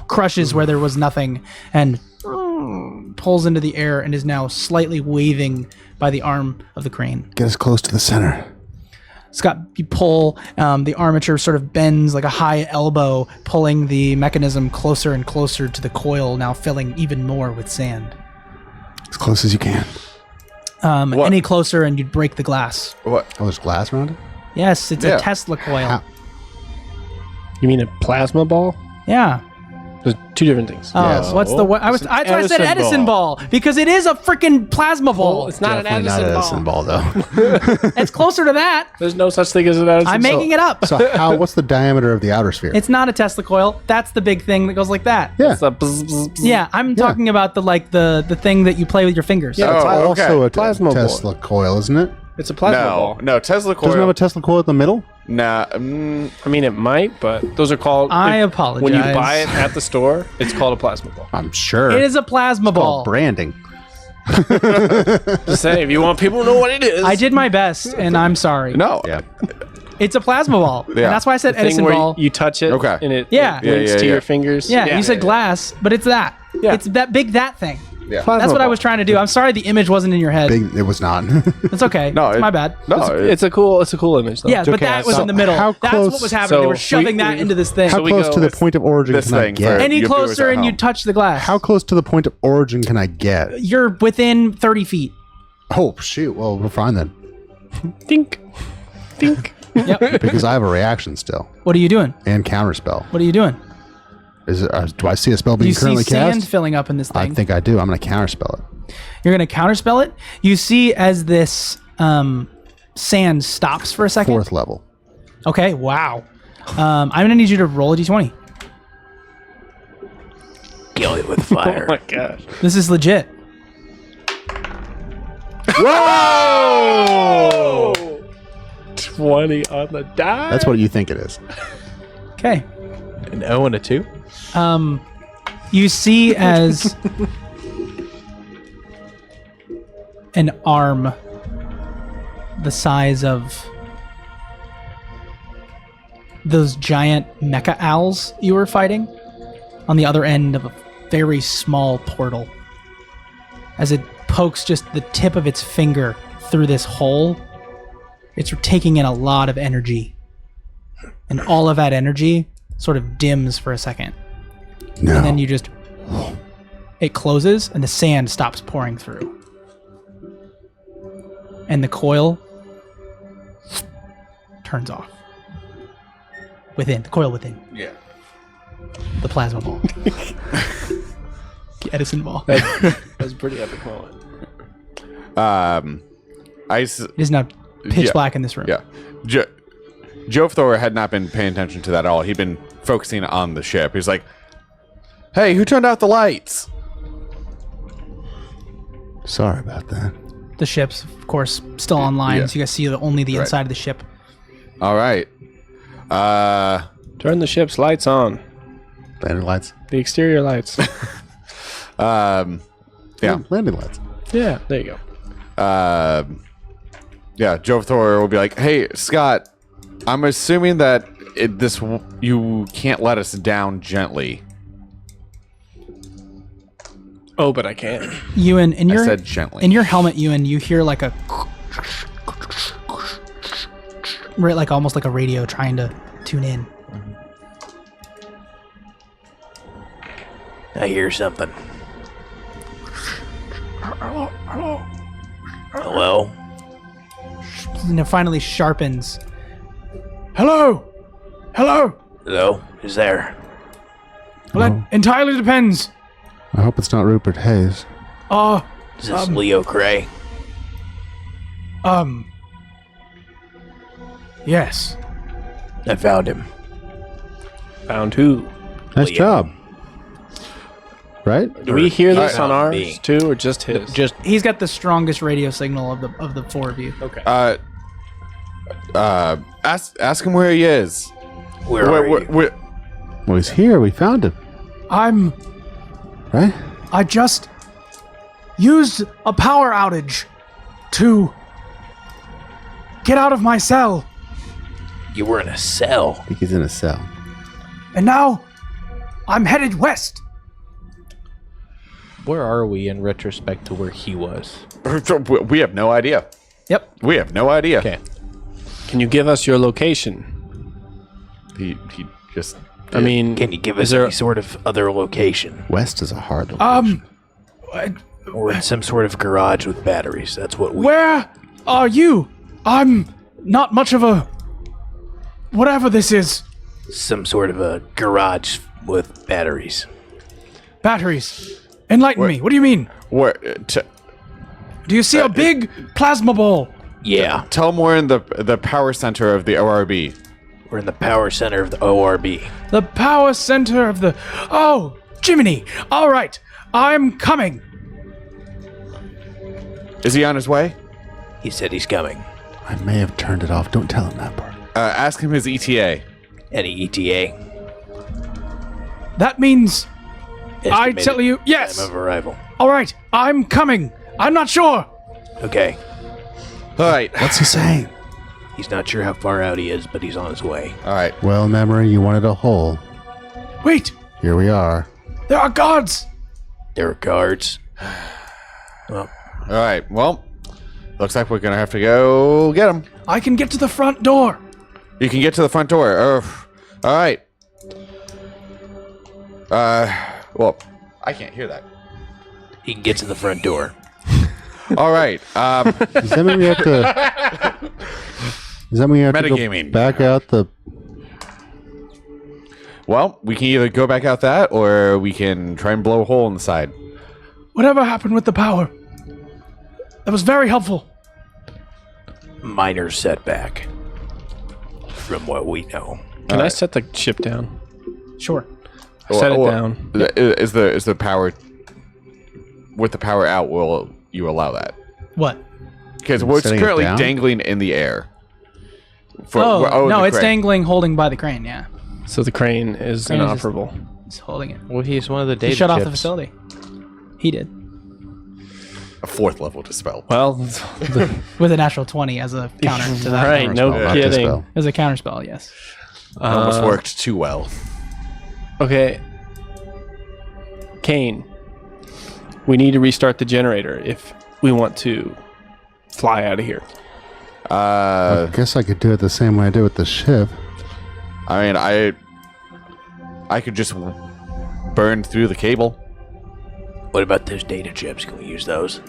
A: crushes where there was nothing and pulls into the air and is now slightly waving by the arm of the crane.
E: Get us close to the center.
A: Scott, you pull, the armature sort of bends like a high elbow, pulling the mechanism closer and closer to the coil, now filling even more with sand.
E: As close as you can.
A: Any closer and you'd break the glass.
D: What?
E: Oh, there's glass around it?
A: Yes, it's
D: Yeah.
A: a Tesla coil.
E: How?
B: You mean a plasma ball?
A: Yeah.
B: There's two different things.
A: Oh,
E: Yes.
A: what's the what? That's why I said Edison ball because it is a freaking plasma ball.
B: Well, it's not
E: Definitely
B: an
E: not
B: Edison ball.
E: Edison ball, though.
A: It's closer to that.
B: There's no such thing as an Edison
A: I'm making it up.
E: So what's the diameter of the outer sphere?
A: It's not a Tesla coil. That's the big thing that goes like that.
E: yeah.
B: It's a bzz, bzz, bzz.
A: Yeah, I'm talking about the thing that you play with your fingers.
B: Yeah.
E: It's
D: Oh,
E: also
D: okay.
E: a
B: Plasma ball.
E: Tesla coil, isn't it?
B: It's a plasma ball.
D: No, Tesla coil.
E: Doesn't it have a Tesla coil in the middle?
D: Nah.
B: I mean, it might, but those are called.
A: I
B: When
A: apologize.
B: you buy it at the store, it's called a plasma ball.
E: I'm sure.
A: It is a plasma ball.
E: called branding.
B: Just say if you want people to know what it is.
A: I did my best, and I'm sorry.
D: no.
E: Yeah.
A: It's a plasma ball. And
D: Yeah.
A: that's why I said
B: The thing
A: Edison
B: where
A: ball.
B: you touch it,
D: Okay.
B: and it
A: Yeah.
B: links
D: Yeah,
B: to
D: yeah.
B: your fingers.
A: yeah, you said glass, but it's that.
B: Yeah.
A: It's that big that thing.
D: Yeah.
A: That's what I was trying to do. I'm sorry the image wasn't in your head.
E: It was not.
A: It's okay.
D: No,
A: it's my bad.
D: No,
B: It's a cool image though.
A: Yeah, but
E: okay.
A: that was
E: So
A: in the middle.
E: how
A: That's
E: close-
A: what was happening. They were
B: So
A: shoving
B: we-
A: that into this thing.
E: How
B: we
E: close
B: go
E: to the
B: with
E: point of origin
D: this
E: can I
D: thing
E: get?
D: for-
A: Any
D: you viewers
A: closer
D: at
A: and you
D: home.
A: touch the glass.
E: How close to the point of origin can I get?
A: You're within 30 feet.
E: Oh, shoot. Well, we're fine then.
B: Think.
A: Yep.
E: Because I have a reaction still.
A: What are you doing?
E: And counterspell.
A: What are you doing?
E: Do I see a spell being
A: You see
E: currently
A: sand
E: cast?
A: filling up in this
E: I
A: thing.
E: think I do. I'm going to counterspell it.
A: You're going to counterspell it. You see as this sand stops for a second.
E: 4th level.
A: Okay, wow. I'm going to need you to roll a d20.
C: Kill it with
B: Oh
C: fire.
B: my gosh.
A: This is legit.
B: Whoa! 20 on the die.
E: That's what you think it is.
A: Okay.
C: An O and a 2?
A: You see as an arm the size of those giant mecha owls you were fighting on the other end of a very small portal. As it pokes just the tip of its finger through this hole, it's taking in a lot of energy. And all of that energy sort of dims for a second.
E: No.
A: And then you just... It closes and the sand stops pouring through. And the coil turns off. The coil within.
D: Yeah.
A: The plasma ball. The Edison ball.
B: That's a pretty epic moment.
A: It is now pitch
D: Yeah.
A: black in this room.
D: Yeah. Joe Thor had not been paying attention to that at all. He'd been focusing on the ship. He's like, hey, who turned out the lights?
E: Sorry about that.
A: The ship's, of course, still online,
D: Yeah.
A: so you guys see only the
D: Right.
A: inside of the ship.
D: All right.
B: Turn the ship's lights on.
E: Landing lights.
B: The exterior lights.
D: Yeah.
E: Landing lights.
B: Yeah, there you go.
D: Yeah, Joe Thor will be like, hey, Scott, I'm assuming that you can't let us down gently.
B: Oh, but I can't.
A: Ewan, in your
D: said gently.
A: in your helmet, Ewan, you hear like a like almost like a radio trying to tune in.
C: I hear something. Hello?
A: And it finally sharpens. Hello, hello.
C: Hello? Who's there?
A: Well, that entirely depends.
E: I hope it's not Rupert Hayes.
C: Is this Leo Cray?
A: Yes.
C: I found him.
B: Found who?
E: Nice
C: Leo.
E: job. Right?
B: Do we hear this on ours
C: me.
B: too, or just his?
C: Just
A: He's got the strongest radio signal of the four of you.
B: okay.
D: Ask him where he is.
C: Where are you?
E: Well, he's here. We found him. Right?
A: I just used a power outage to get out of my cell,
C: You were in a cell.
E: I think he's in a cell.
A: and now I'm headed west.
F: Where are we in retrospect to where he was?
D: We have no idea.
A: Yep.
D: We have no idea.
F: Okay.
B: Can you give us your location?
D: He just.
B: I mean,
C: Can you give
B: is
C: us
B: there
C: any sort of other location?
E: West is a hard location.
C: Or in some sort of garage with batteries. That's what we...
A: Where are you? I'm not much of a whatever this is.
C: Some sort of a garage with batteries.
A: Batteries. Enlighten me. What do you mean?
D: Where?
A: Do you see a big plasma ball?
C: Yeah.
D: Tell him we're in the power center of the ORB.
C: We're in the power center of the ORB.
A: The power center of the... Oh, Jiminy. All right. I'm coming.
D: Is he on his way?
C: He said he's coming.
E: I may have turned it off. Don't tell him that part.
D: Ask him his ETA.
C: Any ETA?
A: That means... I
C: Estimated
A: tell you... Yes.
C: Time of arrival.
A: All right. I'm coming. I'm not sure.
C: Okay.
D: All right.
E: What's he saying?
C: He's not sure how far out he is, but he's on his way.
D: All right.
E: Well, memory, you wanted a hole.
A: Wait.
E: Here we are.
A: There are guards.
C: There are guards. Well,
D: All right. Well, looks like we're gonna have to go get him.
A: I can get to the front door.
D: You can get to the front door. All right. Well, I can't hear that.
C: he can get to the front door.
D: All right.
E: Does that mean we have to... Does that mean we have to
D: Metagaming.
E: go back out the...
D: Well, we can either go back out that, or we can try and blow a hole in the side.
A: Whatever happened with the power? That was very helpful.
C: Minor setback. From what we know.
B: can I set the ship down?
A: Sure.
B: Set it
D: Or-
B: down.
D: Is the power with the power out? Will you allow that?
A: What?
D: Because it's
E: Setting it
D: currently
E: down?
D: dangling in the air.
A: Oh, no,
D: the
A: it's
D: crane.
A: dangling, holding by the crane. Yeah,
B: So the crane is
A: Crane is just-
B: inoperable.
A: he's holding it.
F: Well, he's one of the
A: He
F: data
A: shut off the
F: chips.
A: facility. He did
D: A 4th level dispel.
B: Well,
A: with a natural 20 as a counter to that.
B: right, no
E: Counterspell, not
B: kidding.
E: dispel.
A: As a counter spell, yes.
D: Almost worked too well.
B: Okay. Kane, we need to restart the generator if we want to fly out of here.
E: I guess I could do it the same way I did with the ship.
D: I mean, I could just burn through the cable.
C: What about those data chips? Can we use those?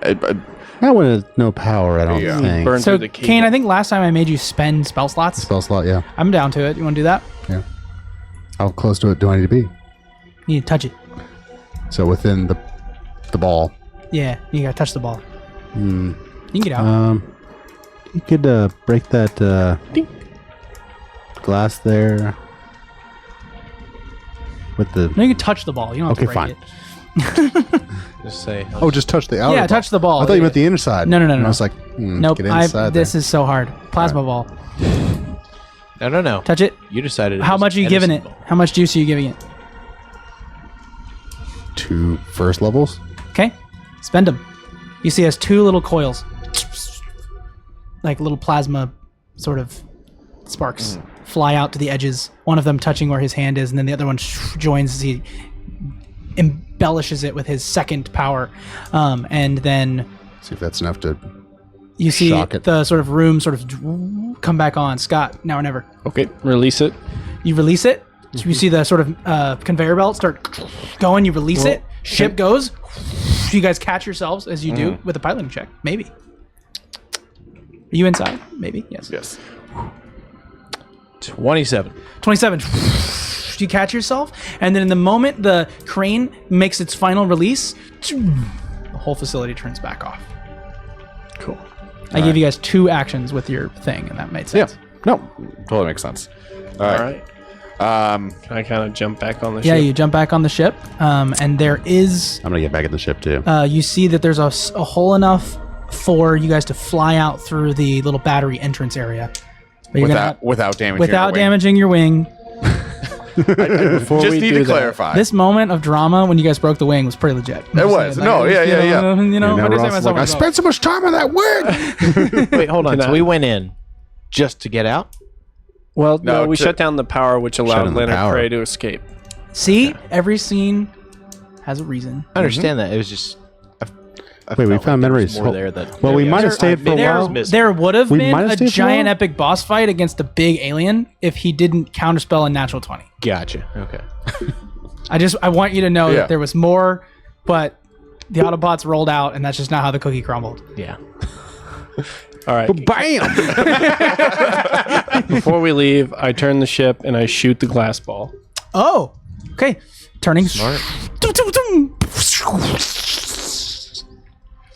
E: That one has no power, I don't
D: Yeah.
E: think.
B: Burn
A: So,
B: through the cable.
A: Kane, I think last time I made you spend spell slots.
E: Spell slot, yeah.
A: I'm down to it. You want to do that?
E: Yeah. How close to it do I need to be?
A: You need to touch it.
E: So within the ball.
A: Yeah, you gotta touch the ball. You can get out.
E: You could break that glass there with the...
A: No, you can touch the ball. You don't have
E: Okay,
A: to break
E: fine.
A: it.
F: Just say,
E: Oh, just touch the outer
A: Yeah,
E: ball.
A: touch the ball.
E: I thought you meant the inner side.
A: No.
E: And I was like,
A: Nope.
E: get inside
A: This is so hard. Plasma ball.
F: no.
A: Touch it.
F: You decided. it
A: How
F: was
A: much are you giving it?
F: medicine ball.
A: How much juice are you giving it?
E: 2 first levels.
A: Okay. Spend them. You see, it has 2 little coils, like little plasma sort of sparks fly out to the edges. One of them touching where his hand is, and then the other one joins as he embellishes it with his second power. And then
E: See if that's enough to...
A: you see
E: Shock it.
A: the sort of room sort of come back on. Scott, now or never.
B: Okay, release it.
A: You release it. So you see the sort of conveyor belt start going. You release it. Ship goes. You guys catch yourselves as you do with a piloting check. Maybe. Are you inside? Maybe. Yes.
D: yes.
F: 27.
A: 27. You catch yourself, and then in the moment the crane makes its final release, the whole facility turns back off.
B: Cool.
A: I gave you guys 2 actions with your thing, and that made
D: Yeah.
A: sense.
D: No. Totally makes sense. All
B: All
D: right.
B: right. Can I kind of jump back on the
A: Yeah,
B: ship?
A: you jump back on the ship, and there is
E: I'm going to get back in the ship, too.
A: you see that there's a hole enough for you guys to fly out through the little battery entrance area. But you're
D: Without damaging
A: without
D: your wing.
A: damaging your wing.
B: Before
D: Just
B: we
D: need
B: do
D: to
B: that,
D: clarify.
A: This moment of drama when you guys broke the wing was pretty legit.
D: It was. No, yeah.
A: You know,
E: Now
A: I
E: we're
A: just say
E: also
A: myself
E: like, I spent so much time on that wig.
F: Wait, hold on.
B: Can
F: So
B: I-
F: we went in just to get out?
B: Well,
D: No,
B: no, we
D: to-
B: shut down the power, which allowed
E: down the
B: Leonard
E: power.
B: Prey to escape.
A: See, every scene has a reason.
F: I understand that. It was just. I
E: Wait, we
F: felt
E: found
F: like there was
E: memories.
F: more there that.
E: Well, we
F: maybe
E: might
F: I
E: have
F: was-
E: stayed for a
F: maybe I
E: while.
F: was missing.
A: There would have
E: We
A: been
E: might have
A: a
E: stayed for a
A: giant
E: while.
A: epic boss fight against a big alien if he didn't counterspell a natural 20.
F: Gotcha. Okay.
A: I want you to know
D: Yeah.
A: that there was more, but the Autobots rolled out, and that's just not how the cookie crumbled.
F: Yeah.
B: All right.
E: Bam!
B: Before we leave, I turn the ship and I shoot the glass ball.
A: Oh, okay. Turning.
F: Smart.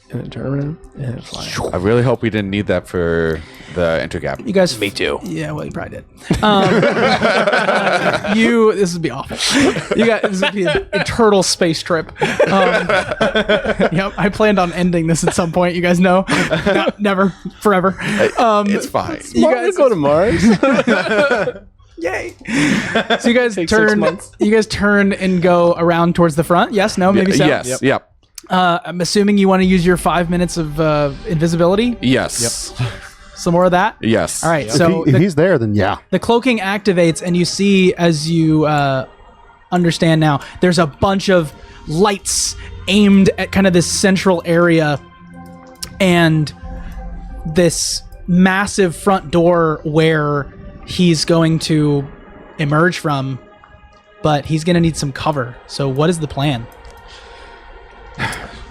B: And then turn around and fly.
D: I really hope we didn't need that for the intergap.
A: You guys.
F: Me too.
A: Yeah, well, you probably did. This would be awful. This would be a turtle space trip. Yep, I planned on ending this at some point. You guys know, no, never, forever.
D: It's fine.
A: You guys
B: go to Mars.
A: Yay! So you guys
B: Take 6
A: turn.
B: months.
A: You guys turn and go around towards the front. Yes, no, maybe so.
D: Yes. Yep.
A: I'm assuming you want to use your 5 minutes of invisibility.
D: Yes.
A: Some more of that.
D: Yes.
A: All right. So
E: if he's there, then yeah.
A: the cloaking activates, and you see, as you understand now, there's a bunch of lights aimed at kind of this central area, and this massive front door where he's going to emerge from, but he's going to need some cover. So what is the plan?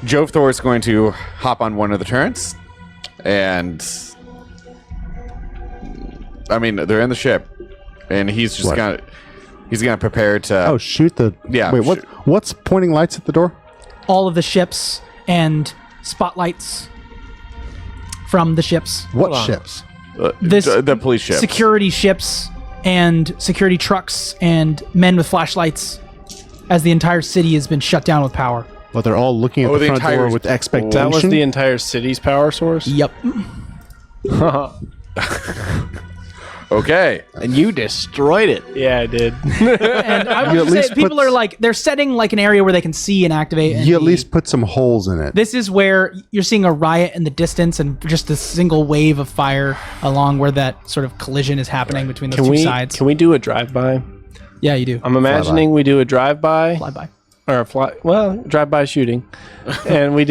D: Jove Thor is going to hop on one of the turrets, and I mean they're in the ship, and he's just
E: What?
D: gonna prepare to.
E: Oh, shoot the.
D: Yeah,
E: Wait,
D: shoot.
E: what's pointing lights at the door?
A: All of the ships and spotlights from the ships.
E: What ships?
A: This
D: the police ship.
A: security ships and security trucks and men with flashlights as the entire city has been shut down with power.
E: Well, they're all looking at
D: Oh,
E: the
D: the
E: front
D: entire-
E: door with expectation.
B: That was the entire city's power source.
A: Yep.
D: Okay.
F: And you destroyed it.
B: Yeah, I did.
A: And I
E: You
A: would
E: at
A: say
E: least
A: people
E: put-
A: are like, they're setting like an area where they can see and activate. And
E: You at least put some holes in it.
A: this is where you're seeing a riot in the distance and just a single wave of fire along where that sort of collision is happening between those two sides.
B: Can we do a drive-by?
A: Yeah, you do.
B: I'm imagining we do a drive-by
A: Fly by.
B: or a drive-by shooting, and we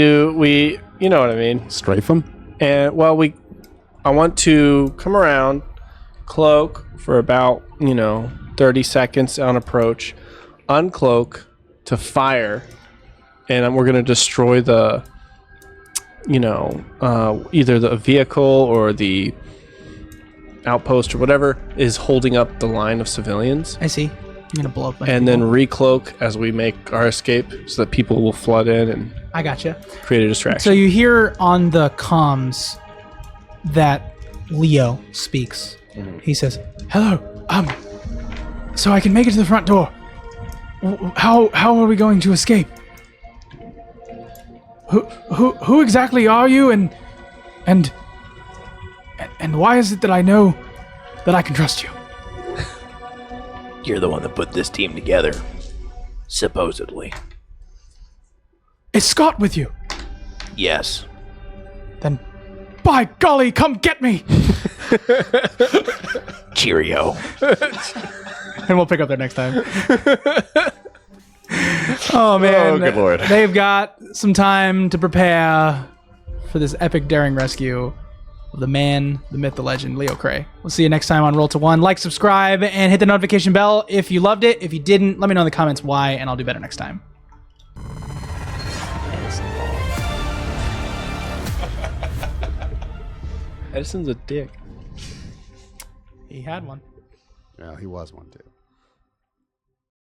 B: you know what I mean.
E: Strafe them.
B: And I want to come around, cloak for about 30 seconds on approach, uncloak to fire, and we're gonna destroy the either the vehicle or the outpost or whatever is holding up the line of civilians,
A: I see. You're going to blow up. my
B: and
A: people.
B: then recloak as we make our escape so that people will flood in and
A: I gotcha.
B: create a distraction.
A: So you hear on the comms that Leo speaks. He says, "Hello, so I can make it to the front door. How are we going to escape? Who exactly are you, and why is it that I know that I can trust you?"
C: You're the one that put this team together. Supposedly.
A: Is Scott with you?
C: Yes.
A: Then, by golly, come get me!
C: Cheerio.
A: And we'll pick up there next time. Oh man,
D: Oh, good lord.
A: They've got some time to prepare for this epic daring rescue of the man, the myth, the legend, Leo Cray. We'll see you next time on Roll to One. Like, subscribe, and hit the notification bell if you loved it. If you didn't, let me know in the comments why, and I'll do better next time.
B: Edison's a dick.
A: He had one.
E: Yeah, he was one too.